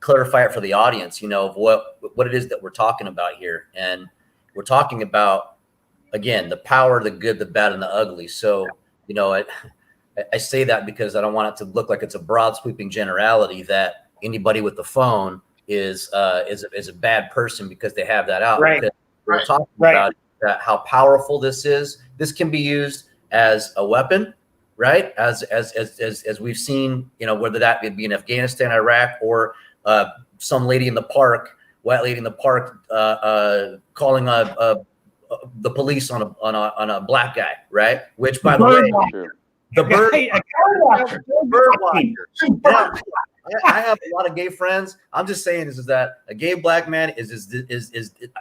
clarify it for the audience, of what it is that we're talking about here. And we're talking about, again, the power, the good, the bad, and the ugly. So, I say that because I don't want it to look like it's a broad sweeping generality that anybody with the phone is a bad person because they have that out. Right. We're talking about that, how powerful this is. This can be used as a weapon, right? As we've seen, whether that be in Afghanistan, Iraq, or some lady in the park, white lady in the park, calling the police on a black guy, right? Which, by the way, the bird watcher. Yeah. I have a lot of gay friends. I'm just saying is that a gay black man is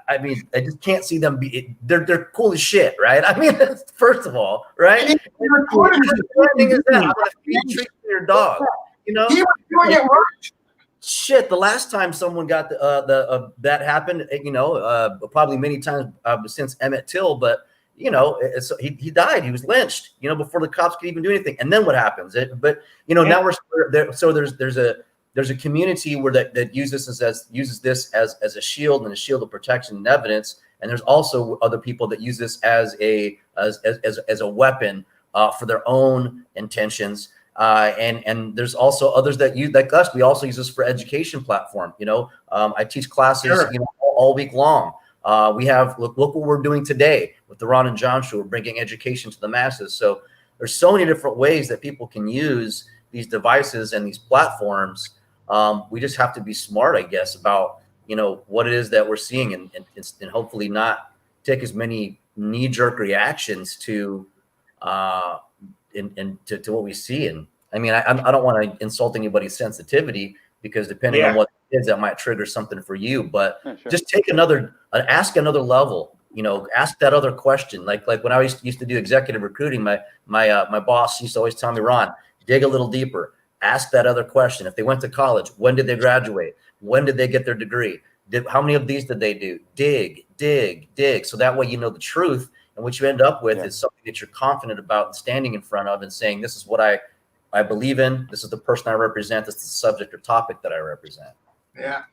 I mean, I just can't see them be. They're cool as shit, right? I mean, first of all, right? The thing is that I'm gonna feed your dog. He was doing it right. Shit, the last time someone got that happened, probably many times since Emmett Till, but he died. He was lynched, before the cops could even do anything. And then what happens? Now we're there. So there's a community where that uses this as a shield and a shield of protection and evidence. And there's also other people that use this as a weapon for their own intentions. And there's also others that use, like us. We also use this for education platform. I teach classes all week long. We have look what we're doing today with the Ron and John show. We're bringing education to the masses. So there's so many different ways that people can use these devices and these platforms. We just have to be smart, I guess, about what it is that we're seeing, and hopefully not take as many knee-jerk reactions to to what we see. And I mean, I don't want to insult anybody's sensitivity, because depending on what it is, that might trigger something for you. But just take ask another level. Ask that other question. Like when I used to do executive recruiting, my boss used to always tell me, Ron, dig a little deeper. Ask that other question. If they went to college, when did they graduate? When did they get their degree? How many of these did they do? Dig, dig, dig. So that way you know the truth. And what you end up with is something that you're confident about and standing in front of and saying, this is what I believe in. This is the person I represent. This is the subject or topic that I represent. Yeah.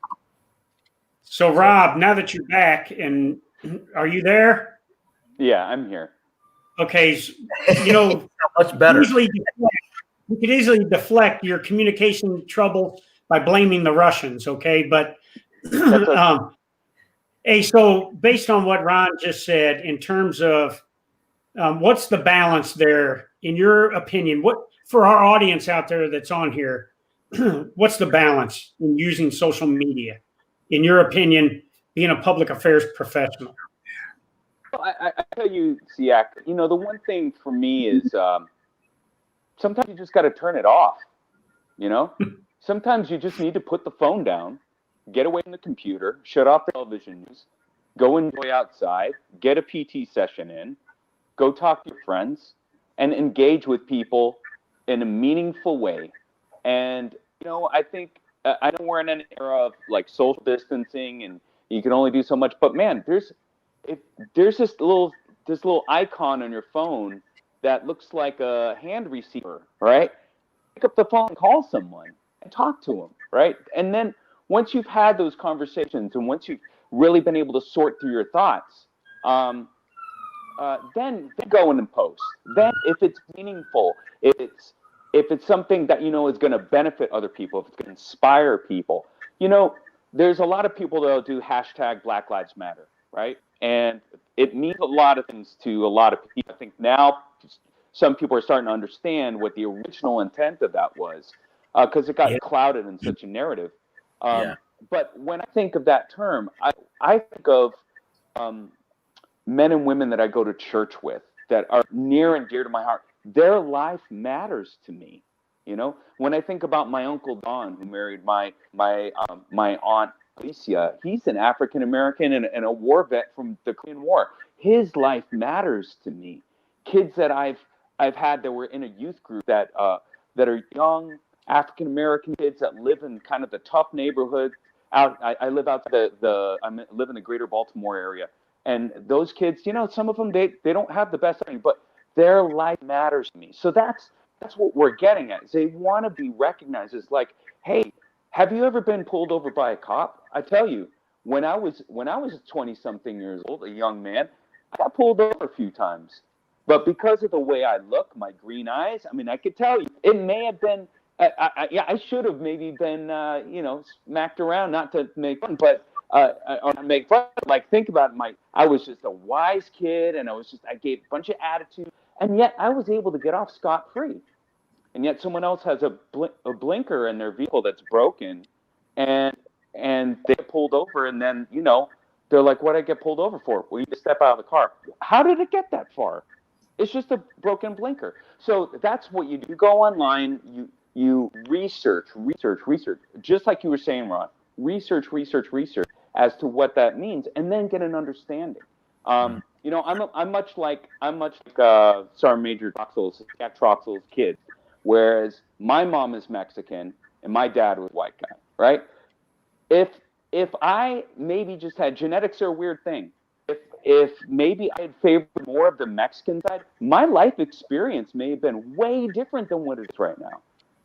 So Rob, now that you're back, and are you there? Yeah, I'm here. Okay. You know, much better. You could easily deflect your communication trouble by blaming the Russians. Okay. But, hey, so based on what Ron just said, in terms of what's the balance there, in your opinion? What, for our audience out there that's on here, what's the balance in using social media, in your opinion, being a public affairs professional? Well, I tell you, 𝗙, you know, the one thing for me is sometimes you just got to turn it off. You know, sometimes you just need to put the phone down, get away from the computer, shut off the television news, go enjoy outside, get a PT session in, go talk to your friends, and engage with people in a meaningful way. And, you know, I think, I know we're in an era of like social distancing and you can only do so much, but man, there's this little icon on your phone that looks like a hand receiver, right? Pick up the phone and call someone and talk to them, right? And then once you've had those conversations and once you've really been able to sort through your thoughts, then go in and post. Then if it's meaningful, if it's something that you know is going to benefit other people, if it's going to inspire people, you know, there's a lot of people that'll do hashtag Black Lives Matter, right? And it means a lot of things to a lot of people. I think now some people are starting to understand what the original intent of that was, because it got clouded in such a narrative. But when I think of that term, I think of men and women that I go to church with that are near and dear to my heart. Their life matters to me. You know, when I think about my Uncle Don, who married my aunt Alicia, he's an African American and a war vet from the Korean War. His life matters to me. Kids that I've had that were in a youth group that are young African American kids that live in kind of the tough neighborhood. I live out I live in the greater Baltimore area, and those kids, you know, some of them they don't have the best thing, but their life matters to me. So that's what we're getting at. Is they want to be recognized as like, hey, have you ever been pulled over by a cop? I tell you, when I was 20-something years old, a young man, I got pulled over a few times. But because of the way I look, my green eyes, I mean, I could tell you, it may have been, I should have maybe been, you know, smacked around, not to make fun, but or not make fun. Like, think about I was just a wise kid, and I gave a bunch of attitude, and yet I was able to get off scot-free. And yet someone else has a blinker in their vehicle that's broken, and they get pulled over, and then, you know, they're like, what did I get pulled over for? Well, you just step out of the car. How did it get that far? It's just a broken blinker. So that's what you do. You go online, you research, just like you were saying, Ron, research as to what that means, and then get an understanding. You know, I'm much like Sergeant Major Troxell's kid, whereas my mom is Mexican and my dad was white guy, right? If I maybe just had genetics are a weird thing. If maybe I had favored more of the Mexican side, my life experience may have been way different than what it is right now.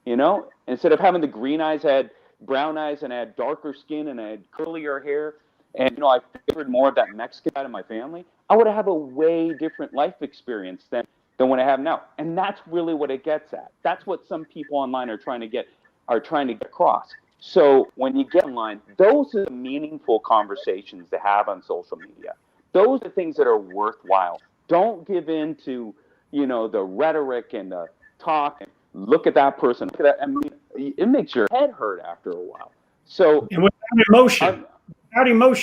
You know, instead of having the green eyes, I had brown eyes and I had darker skin and I had curlier hair. And, you know, I favored more of that Mexican side of my family. I would have a way different life experience than what I have now. And that's really what it gets at. That's what some people online are trying to get across. So when you get online, those are the meaningful conversations to have on social media. Those are things that are worthwhile. Don't give in to, you know, the rhetoric and the talk and look at that person. Look at that. I mean, it makes your head hurt after a while. So and without emotion,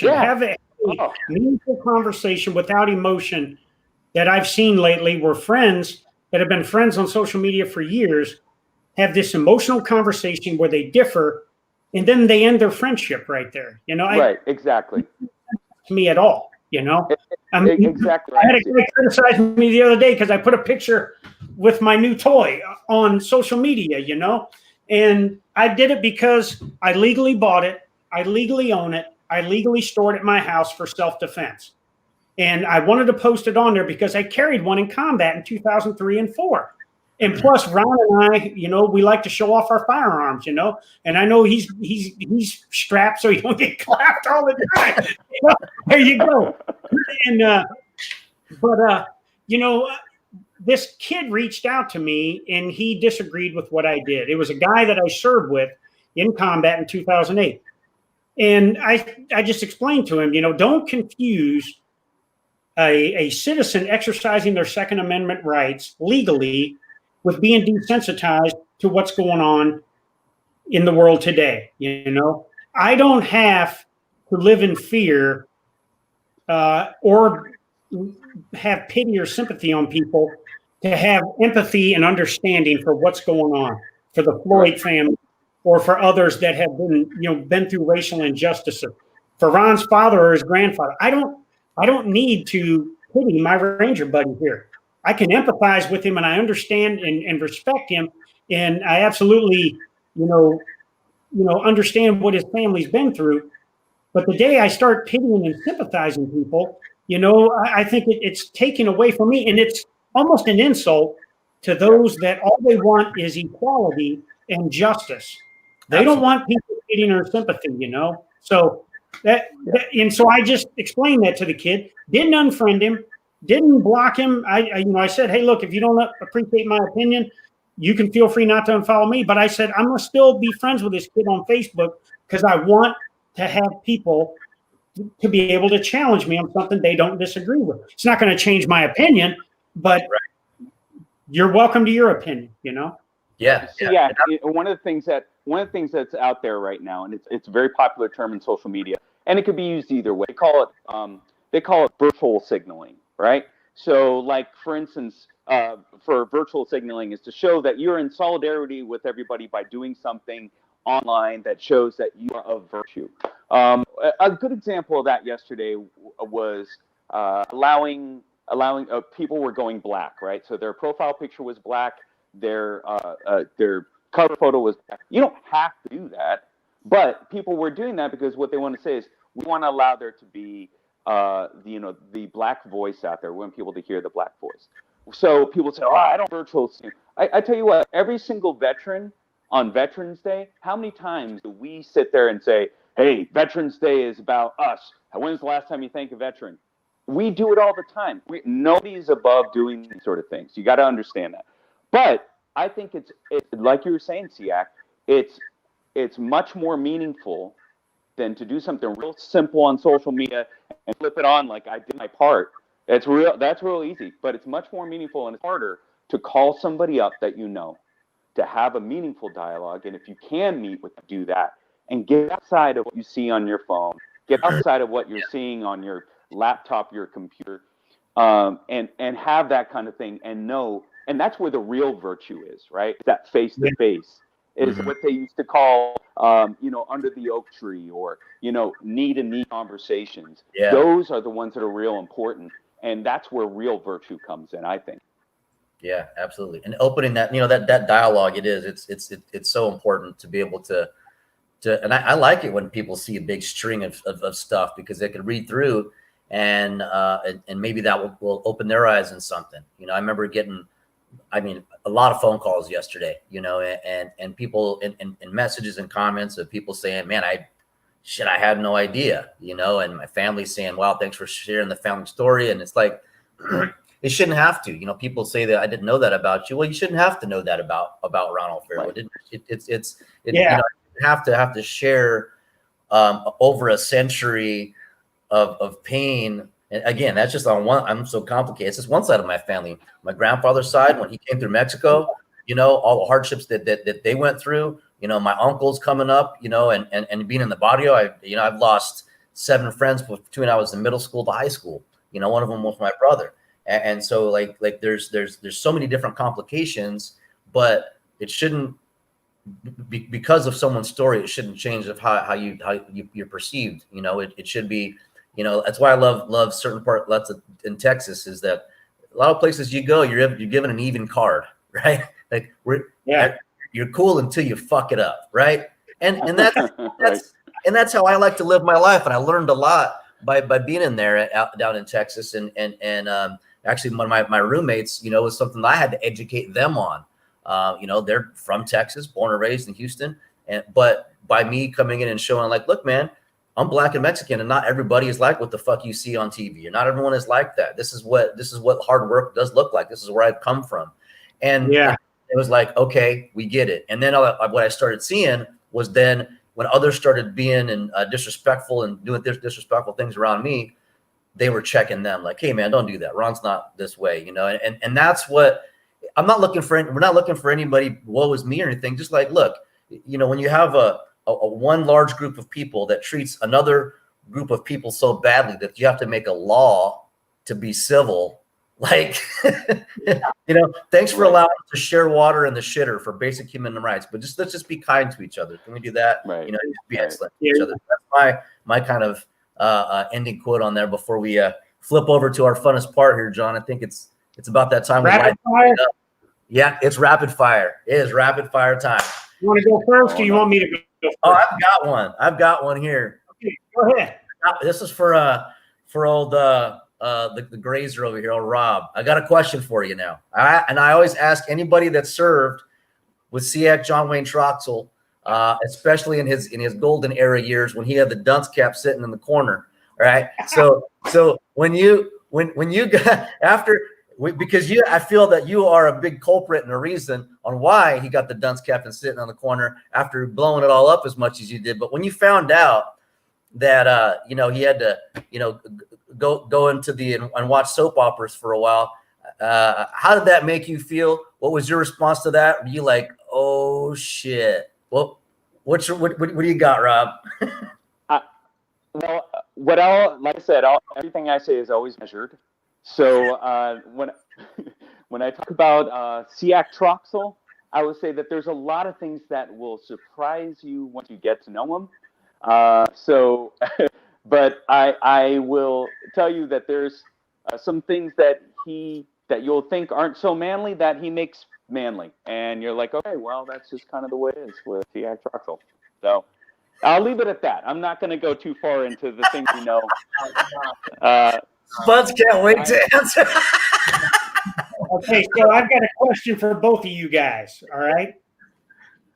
yeah. Have a meaningful conversation without emotion. That I've seen lately, where friends that have been friends on social media for years have this emotional conversation where they differ, and then they end their friendship right there. You know, right? Exactly. To me at all. You know, I mean, exactly. Right. I had a guy criticize me the other day because I put a picture with my new toy on social media, you know, and I did it because I legally bought it. I legally own it. I legally stored at my house for self-defense. And I wanted to post it on there because I carried one in combat in 2003 and 4. And plus, Ron and I, we like to show off our firearms, and I know he's strapped so he don't get clapped all the time. There you go. And this kid reached out to me and he disagreed with what I did. It was a guy that I served with in combat in 2008. And I just explained to him, don't confuse a citizen exercising their Second Amendment rights legally with being desensitized to what's going on in the world today. I don't have to live in fear or have pity or sympathy on people to have empathy and understanding for what's going on for the Floyd family or for others that have been through racial injustices. For Ron's father or his grandfather, I don't need to pity my Ranger buddy here. I can empathize with him and I understand and respect him. And I absolutely, understand what his family's been through. But the day I start pitying and sympathizing people, I think it's taken away from me. And it's almost an insult to those that all they want is equality and justice. They don't want people pitying or sympathy, So and so I just explained that to the kid, didn't unfriend him, didn't block him. I said, hey, look, if you don't appreciate my opinion, you can feel free not to unfollow me. But I said, I'm going to still be friends with this kid on Facebook because I want to have people to be able to challenge me on something they don't disagree with. It's not going to change my opinion, but you're welcome to your opinion, Yeah. One of the things that's out there right now, and it's a very popular term in social media, and it could be used either way. They call it virtual signaling, right? So, like for instance, for virtual signaling is to show that you're in solidarity with everybody by doing something online that shows that you are of virtue. A good example of that yesterday was allowing people were going black, right? So their profile picture was black, their cover photo was black. You don't have to do that, but people were doing that because what they want to say is we want to allow there to be the black voice out there. We want people to hear the black voice. So people say, oh, I don't virtual. I tell you what, every single veteran on Veterans Day, how many times do we sit there and say, hey, Veterans Day is about us. When's the last time you thank a veteran? We do it all the time. Nobody's above doing these sort of things. You got to understand that. But I think it's like you were saying, 𝗙, it's much more meaningful than to do something real simple on social media and flip it on like I did my part. That's real easy, but it's much more meaningful and it's harder to call somebody up that to have a meaningful dialogue. And if you can meet with them, do that and get outside of what you see on your phone, get outside of what you're seeing on your laptop, your computer, and have that kind of thing and know. And that's where the real virtue is, right? That face-to-face is what they used to call, under the oak tree or, knee-to-knee conversations. Yeah. Those are the ones that are real important. And that's where real virtue comes in, I think. Yeah, absolutely. And opening that, that dialogue, it's so important to be able to and I like it when people see a big string of stuff because they can read through and maybe that will open their eyes in something. I remember getting, a lot of phone calls yesterday, and people and messages and comments of people saying, man, I had no idea, and my family saying, wow, thanks for sharing the family story. And it's like, it shouldn't have to, people say that I didn't know that about you. Well, you shouldn't have to know that about Ronald Farrell. Right. You have to share over a century of pain. And again, that's just on one. I'm so complicated. It's just one side of my family. My grandfather's side, when he came through Mexico, all the hardships that they went through. My uncles coming up, and being in the barrio. I've lost 7 friends between I was in middle school to high school. One of them was my brother, and so like there's so many different complications, but it shouldn't because of someone's story. It shouldn't change of how you're perceived. It should be. That's why I love certain parts in Texas is that a lot of places you go, you're given an even card, right? Like you're cool until you fuck it up, right? And that's And that's how I like to live my life. And I learned a lot by being in there down in Texas. And actually one of my roommates, you know, was something that I had to educate them on. You know, they're from Texas, born and raised in Houston. But by me coming in and showing like, look, man, I'm Black and Mexican, and not everybody is like what the fuck you see on TV. And not everyone is like that. This is what hard work does look like. This is where I've come from. And yeah, it was like, okay, we get it. And then what I started seeing was then when others started being disrespectful and doing disrespectful things around me, they were checking them like, hey man, don't do that. Ron's not this way, you know? And that's what I'm not looking for. We're not looking for anybody, woe is me or anything. Just like, look, you know, when you have a one large group of people that treats another group of people so badly that you have to make a law to be civil, like, you know, thanks for allowing us to share water in the shitter for basic human rights, but let's just be kind to each other. Can we do that? Right. You know, be excellent to each other. That's my kind of ending quote on there before we flip over to our funnest part here, John. I think it's about that time. Rapid fire? Yeah, it's rapid fire. It is rapid fire time. You want to go first, or you want me to go first? Oh, I've got one here. Okay, go ahead. This is for old the grazer over here, old Rob. I got a question for you now. I always ask anybody that served with SEAC John Wayne Troxell, especially in his golden era years when he had the dunce cap sitting in the corner. All right. So when you got after. Because I feel that you are a big culprit and a reason on why he got the dunce cap and sitting on the corner after blowing it all up as much as you did. But when you found out that you know, he had to, you know, go into and watch soap operas for a while, how did that make you feel? What was your response to that? Were you like, oh shit? Well, what do you got, Rob? Well, like I said, everything I say is always measured. So when I talk about SEAC Troxell, I would say that there's a lot of things that will surprise you once you get to know him. But I will tell you that there's some things that you'll think aren't so manly that he makes manly, and you're like, okay, well, that's just kind of the way it is with SEAC Troxell. So I'll leave it at that. I'm not going to go too far into the things you know. Spuds can't wait to answer. Okay, so I've got a question for both of you guys, all right?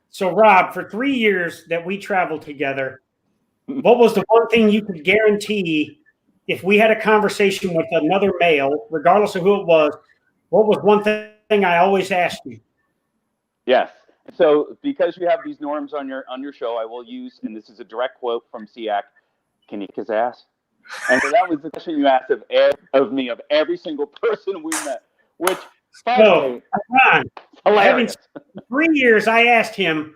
So, Rob, for 3 years that we traveled together, what was the one thing you could guarantee if we had a conversation with another male, regardless of who it was, what was one thing I always asked you? Yes. So, because you have these norms on your show, I will use, and this is a direct quote from SEAC, can you kick his ass? And so that was the question you asked of me, of every single person we met, which, so, hilarious. 3 years, I asked him,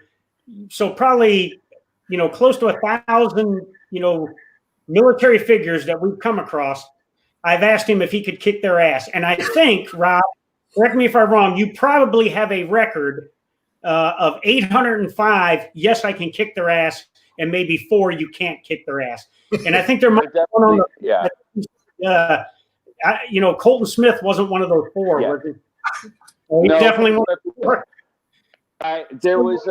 so probably, you know, close to 1,000, you know, military figures that we've come across, I've asked him if he could kick their ass. And I think, Rob, correct me if I'm wrong, you probably have a record of 805, yes, I can kick their ass, and maybe 4 you can't kick their ass. And I think there might be one on the, you know, Colton Smith wasn't one of those 4. Was he? Well, no, definitely one of the 4. There was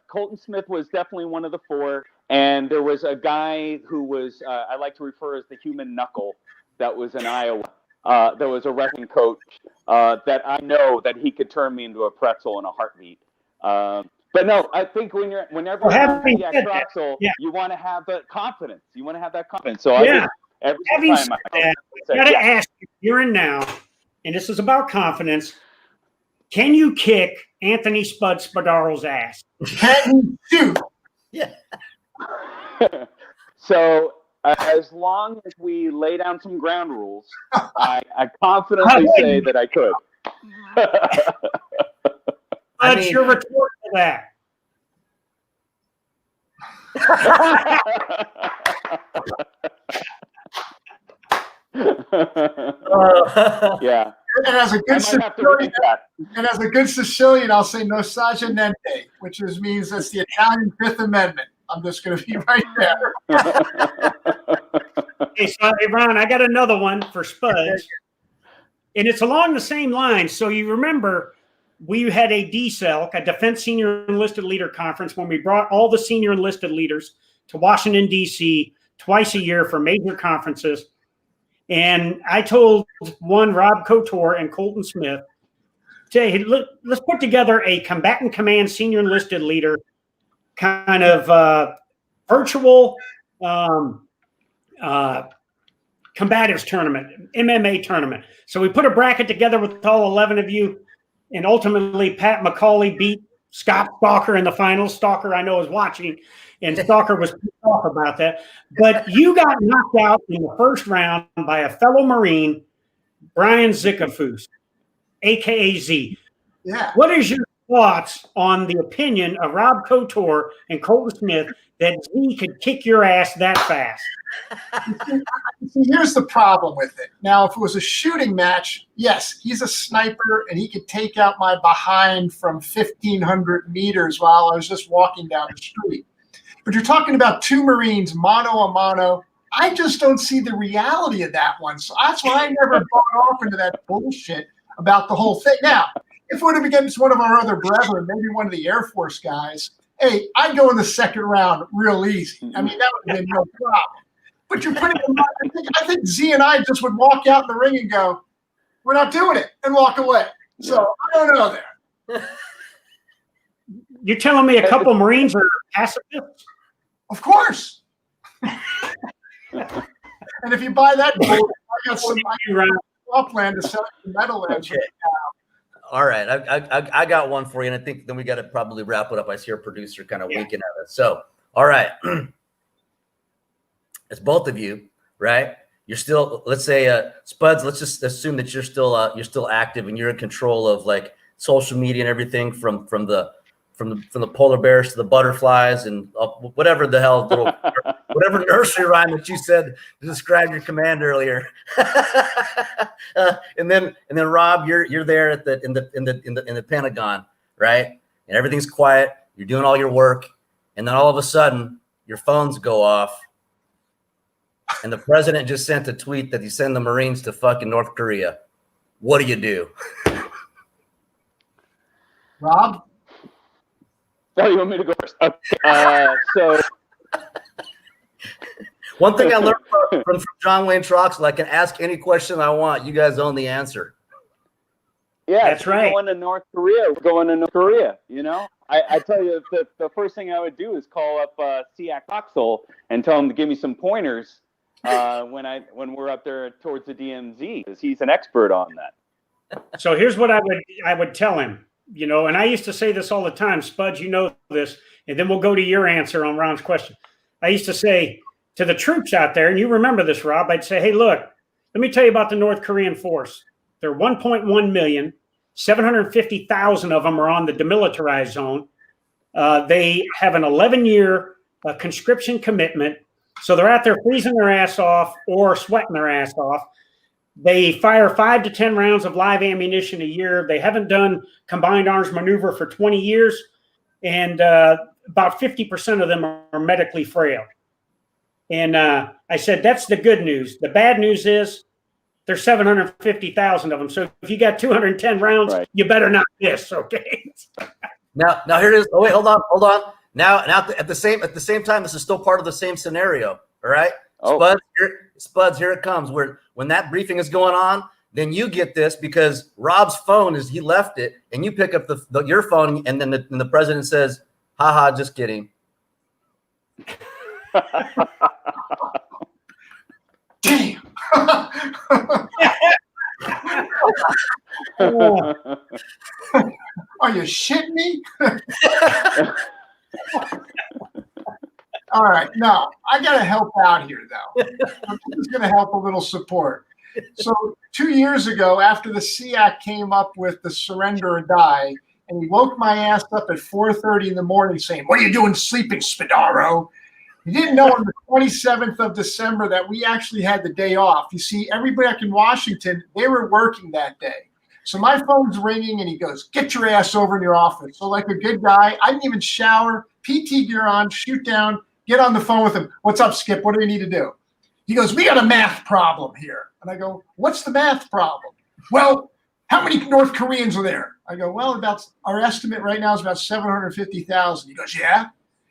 Colton Smith was definitely one of the 4, and there was a guy who was I like to refer as the human knuckle that was in Iowa. There was a wrestling coach that I know that he could turn me into a pretzel in a heartbeat. But no, I think whenever you're on SEAC Troxell, you want to have that confidence. You want to have that confidence. So yeah. every time I got to ask you here and now, and this is about confidence. Can you kick Anthony Spud Spadarro's ass? Can you? Yeah. So as long as we lay down some ground rules, I confidently say that I could. What's your retort to that? Yeah. And as a good Sicilian, I'll say nosaggia niente, which means that's the Italian Fifth Amendment. I'm just going to be right there. Hey, so, Ron, I got another one for Spuds, and it's along the same lines. So you remember we had a DSELC, a Defense Senior Enlisted Leader Conference, when we brought all the senior enlisted leaders to Washington, D.C. twice a year for major conferences. And I told one, Rob Couture and Colton Smith, hey, let's put together a combatant command senior enlisted leader kind of virtual combatives tournament, MMA tournament. So we put a bracket together with all 11 of you, and ultimately Pat McCauley beat Scott Stalker in the finals. Stalker, I know, is watching, and Stalker was pissed off about that. But you got knocked out in the first round by a fellow Marine, Brian Zickafoose, a.k.a. Z. Yeah. What is your thoughts on the opinion of Rob Couture and Colton Smith that Z could kick your ass that fast? See, here's the problem with it. Now, if it was a shooting match, yes, he's a sniper and he could take out my behind from 1,500 meters while I was just walking down the street. But you're talking about two Marines, mano a mano. I just don't see the reality of that one. So that's why I never bought off into that bullshit about the whole thing. Now, if it would have been against one of our other brethren, maybe one of the Air Force guys, hey, I'd go in the second round real easy. I mean, that would have been no problem. But you're putting them, I think Z and I just would walk out in the ring and go, we're not doing it, and walk away. So I don't know there. You're telling me a couple Marines are pacifists? Of course. And if you buy that boat, I got some upland to sell you Meadowlands. Okay. All right, I got one for you, and I think then we got to probably wrap it up. I see our producer kind of winking at us. So, all right. It's both of you, right? You're still, let's say, Spuds. Let's just assume that you're still active and you're in control of like social media and everything from the polar bears to the butterflies and whatever the hell, whatever nursery rhyme that you said to describe your command earlier. and then Rob, you're there at in the Pentagon, right? And everything's quiet. You're doing all your work, and then all of a sudden your phones go off. And the president just sent a tweet that he sent the Marines to fucking North Korea. What do? Rob? Oh, you want me to go first? Okay. So one thing I learned from John Wayne Troxel, I can ask any question I want. You guys own the answer. Yeah, that's right. We're going to North Korea. We're going to North Korea. You know, I tell you, the first thing I would do is call up 𝗙𝗏 and tell him to give me some pointers when we're up there towards the DMZ, because he's an expert on that. So here's what I would tell him. You know, and I used to say this all the time, Spuds, you know this, and then we'll go to your answer on Ron's question. I used to say to the troops out there, and you remember this, Rob, I'd say, hey, look, let me tell you about the North Korean force. They're 1.1 million, 750,000 of them are on the demilitarized zone. They have an 11-year conscription commitment, so they're out there freezing their ass off or sweating their ass off. They fire 5 to 10 rounds of live ammunition a year. They haven't done combined arms maneuver for 20 years. And about 50% of them are medically frail. And I said, that's the good news. The bad news is there's 750,000 of them. So if you got 210 rounds, right, you better not miss, okay? Now here it is. Oh, wait, hold on. Now at the same time, this is still part of the same scenario, all right? Oh. Spuds, here it comes. When that briefing is going on, then you get this because Rob's phone he left it, and you pick up your phone, and then the president says, "Haha, just kidding." Damn. Are you shitting me? All right, now I got to help out here, though. I'm just going to help a little support. So 2 years ago, after the 𝗙CAC came up with the surrender or die, and he woke my ass up at 4:30 in the morning saying, "What are you doing sleeping, Spadaro?" He didn't know on the 27th of December that we actually had the day off. You see, everybody back in Washington, they were working that day. So my phone's ringing, and he goes, "Get your ass over in your office." So like a good guy, I didn't even shower, PT gear on, shoot down, get on the phone with him. "What's up, Skip? What do we need to do?" He goes, "We got a math problem here." And I go, "What's the math problem?" "Well, how many North Koreans are there?" I go, "Well, about our estimate right now is about 750,000. He goes, "Yeah."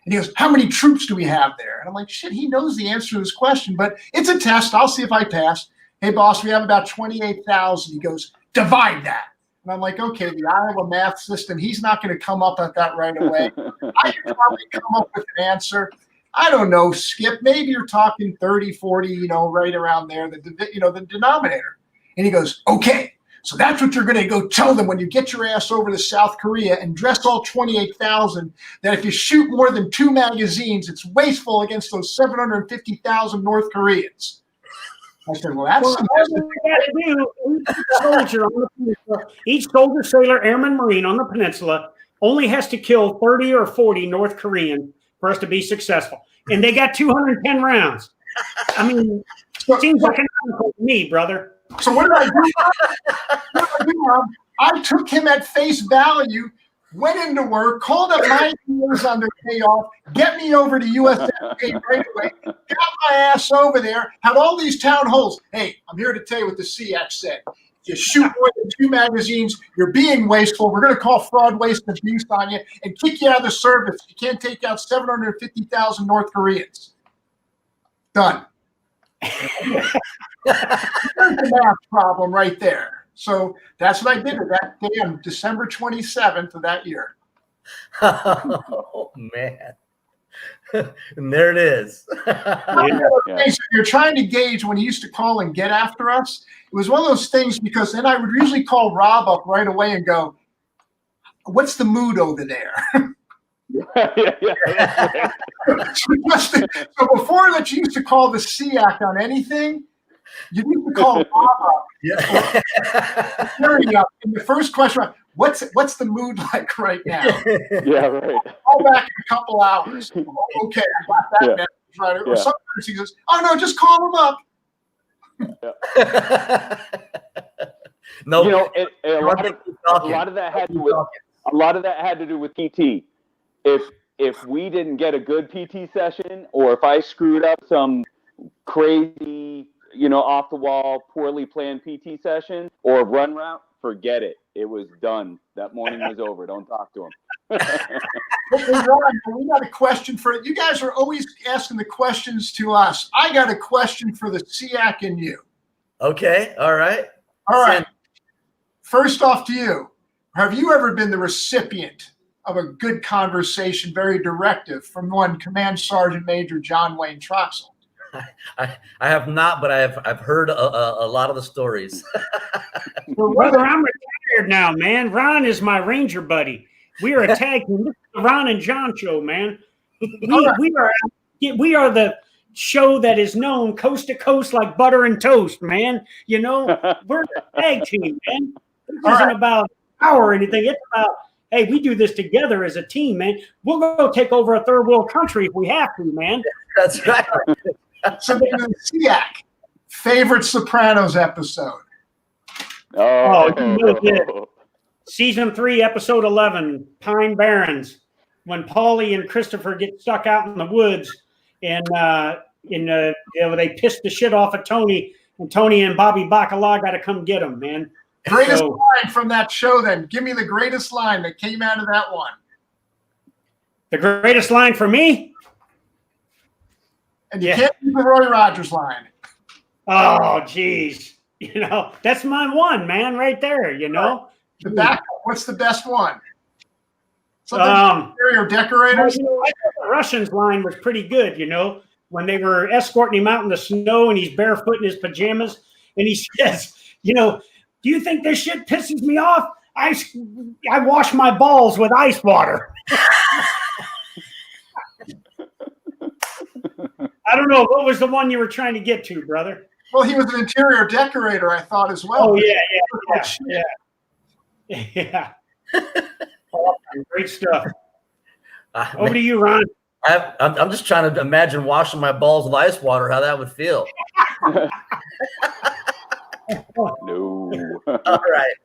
And he goes, how many troops do we have there? And I'm like, shit, he knows the answer to this question, but it's a test. I'll see if I pass. Hey, boss, we have about 28,000. He goes, divide that. And I'm like, okay, the Iowa math system, he's not going to come up with that right away. I could probably come up with an answer. I don't know, Skip, maybe you're talking 30, 40, right around there, the denominator. And he goes, okay, so that's what you're going to go tell them when you get your ass over to South Korea and dress all 28,000, that if you shoot more than 2 magazines, it's wasteful against those 750,000 North Koreans. I said, well, that's each soldier, sailor, airman, Marine on the peninsula only has to kill 30 or 40 North Koreans for us to be successful. And they got 210 rounds. I mean, it seems like an uncle to me, brother. So what did I do? I took him at face value, went into work, called up my engineers on their day off, get me over to USFA right away, got my ass over there, had all these town halls. Hey, I'm here to tell you what the 𝗙AC said. If you shoot more than 2 magazines, you're being wasteful. We're going to call fraud, waste, and abuse on you and kick you out of the service. You can't take out 750,000 North Koreans. Done. There's the math problem right there. So that's what I did that day on December 27th of that year. Oh, man. And there it is. You're trying to gauge when he used to call and get after us. It was one of those things because then I would usually call Rob up right away and go, what's the mood over there? So before that, you used to call the 𝗙AC on anything. You need to call Rob up. Yeah. And the first question, what's the mood like right now? Yeah, right. Call back in a couple hours. Oh, okay, I got that message right. Or sometimes he goes, oh no, just call him up. No, a lot of that had to do with PT. If we didn't get a good PT session, or if I screwed up some crazy, off the wall, poorly planned PT session or run route, forget it. It was done. That morning was over. Don't talk to him. Hey, Ron, we got a question for you. Guys are always asking the questions to us. I got a question for the 𝗙AC and you. Okay. All right. First off to you. Have you ever been the recipient of a good conversation, very directive, from one Command Sergeant Major John Wayne Troxell? I have not, but I've heard a lot of the stories. Well, brother, I'm retired now, man. Ron is my Ranger buddy. We are a tag team. This is the Ron and John show, man. We are the show that is known coast to coast like butter and toast, man. We're the tag team, man. This isn't about power or anything. It's about, hey, we do this together as a team, man. We'll go take over a third world country if we have to, man. That's right. So the 𝗙AC, favorite Sopranos episode? Oh, you know this. Season 3, episode 11, Pine Barrens, when Paulie and Christopher get stuck out in the woods, and they piss the shit off of Tony, and Tony and Bobby Bacala got to come get him, man. Greatest line from that show, then. Give me the greatest line that came out of that one. The greatest line for me? And you can't use the Roy Rogers line. Oh, geez. That's my one, man, right there, The backup, what's the best one? Something interior decorators? I thought the Russians line was pretty good, when they were escorting him out in the snow and he's barefoot in his pajamas. And he says, do you think this shit pisses me off? I wash my balls with ice water. I don't know. What was the one you were trying to get to, brother? Well, he was an interior decorator, I thought, as well. Oh, yeah. Great stuff. Over to you, Ron. I'm just trying to imagine washing my balls with ice water, how that would feel. No. All right.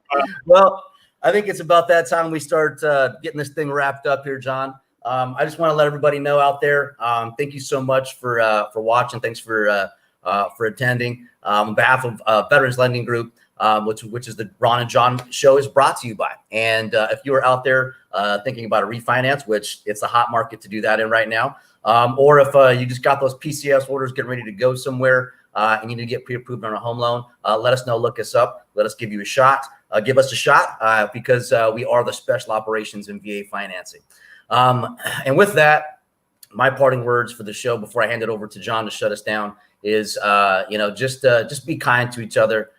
Well, I think it's about that time we start getting this thing wrapped up here, John. I just want to let everybody know out there. Thank you so much for watching. Thanks for attending. On behalf of Veterans Lending Group, which is the Ron and John show, is brought to you by. And if you are out there thinking about a refinance, which it's a hot market to do that in right now, or if you just got those PCS orders getting ready to go somewhere and you need to get pre-approved on a home loan, let us know, look us up, let us give you a shot. Give us a shot because we are the special operations in VA financing. And with that, my parting words for the show before I hand it over to John to shut us down is, just be kind to each other,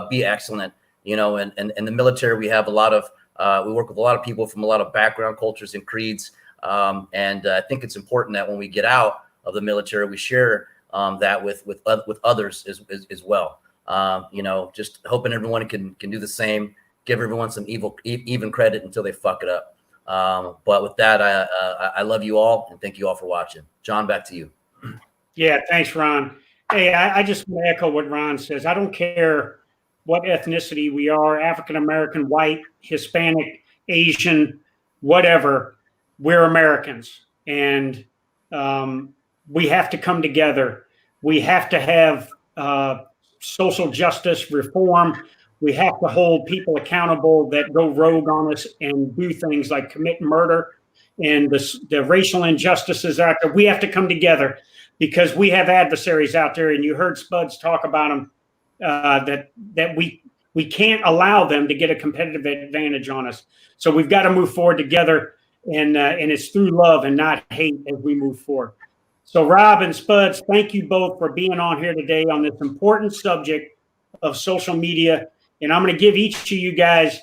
be excellent. In the military, we have a lot of, we work with a lot of people from a lot of background, cultures, and creeds. And I think it's important that when we get out of the military, we share that with others as well. Just hoping everyone can do the same, give everyone some even credit until they fuck it up. But with that, I love you all and thank you all for watching. John, back to you. Yeah, thanks, Ron. Hey, I just want to echo what Ron says. I don't care what ethnicity we are, African American, white, Hispanic, Asian, whatever. We're Americans, and we have to come together. We have to have social justice reform. We have to hold people accountable that go rogue on us and do things like commit murder and the racial injustices out there. We have to come together because we have adversaries out there, and you heard Spuds talk about them, that we can't allow them to get a competitive advantage on us. So we've got to move forward together, and it's through love and not hate as we move forward. So Rob and Spuds, thank you both for being on here today on this important subject of social media. And I'm going to give each of you guys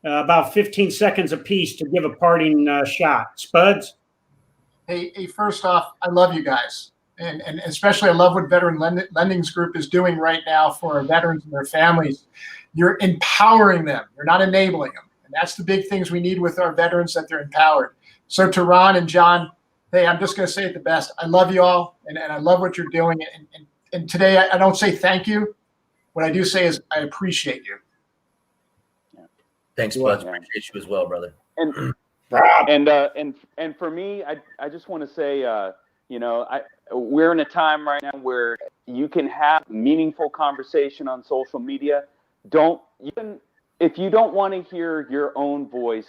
about 15 seconds apiece to give a parting shot. Spuds? Hey, first off, I love you guys. And especially I love what Veteran Lending's Group is doing right now for our veterans and their families. You're empowering them. You're not enabling them. And that's the big things we need with our veterans, that they're empowered. So to Ron and John, hey, I'm just going to say it the best. I love you all, and I love what you're doing. And today I don't say thank you. What I do say is I appreciate you. Thanks, Bud. Appreciate you as well, brother. And for me, I just want to say, we're in a time right now where you can have meaningful conversation on social media. If you don't want to hear your own voice,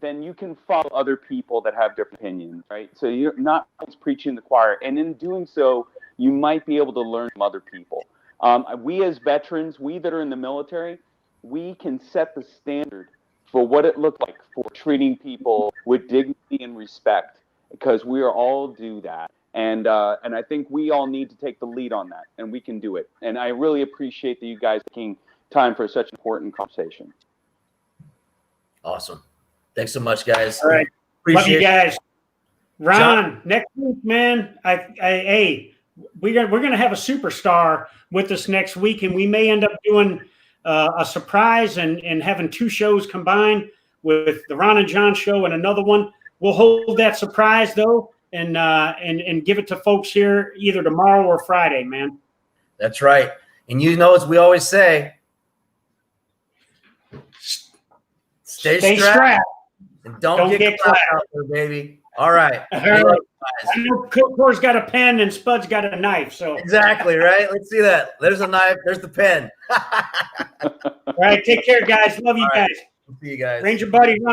then you can follow other people that have different opinions, right? So you're not always preaching the choir, and in doing so, you might be able to learn from other people. We as veterans, we that are in the military, we can set the standard for what it looked like for treating people with dignity and respect, because we are all do that. And I think we all need to take the lead on that, and we can do it. And I really appreciate that you guys taking time for such an important conversation. Awesome. Thanks so much, guys. All right. Appreciate Love you guys. Ron, John. next week, man, we're going to have a superstar with us next week, and we may end up doing a surprise and having two shows combined with the Ron and John show and another one. We'll hold that surprise, though, and give it to folks here either tomorrow or Friday, man. That's right. And as we always say, stay strapped. And don't get caught out there, baby. All right. I know Core's got a pen and Spud's got a knife. So exactly, right? Let's see that. There's a knife. There's the pen. All right. Take care, guys. Love you guys. See you guys. Ranger buddy.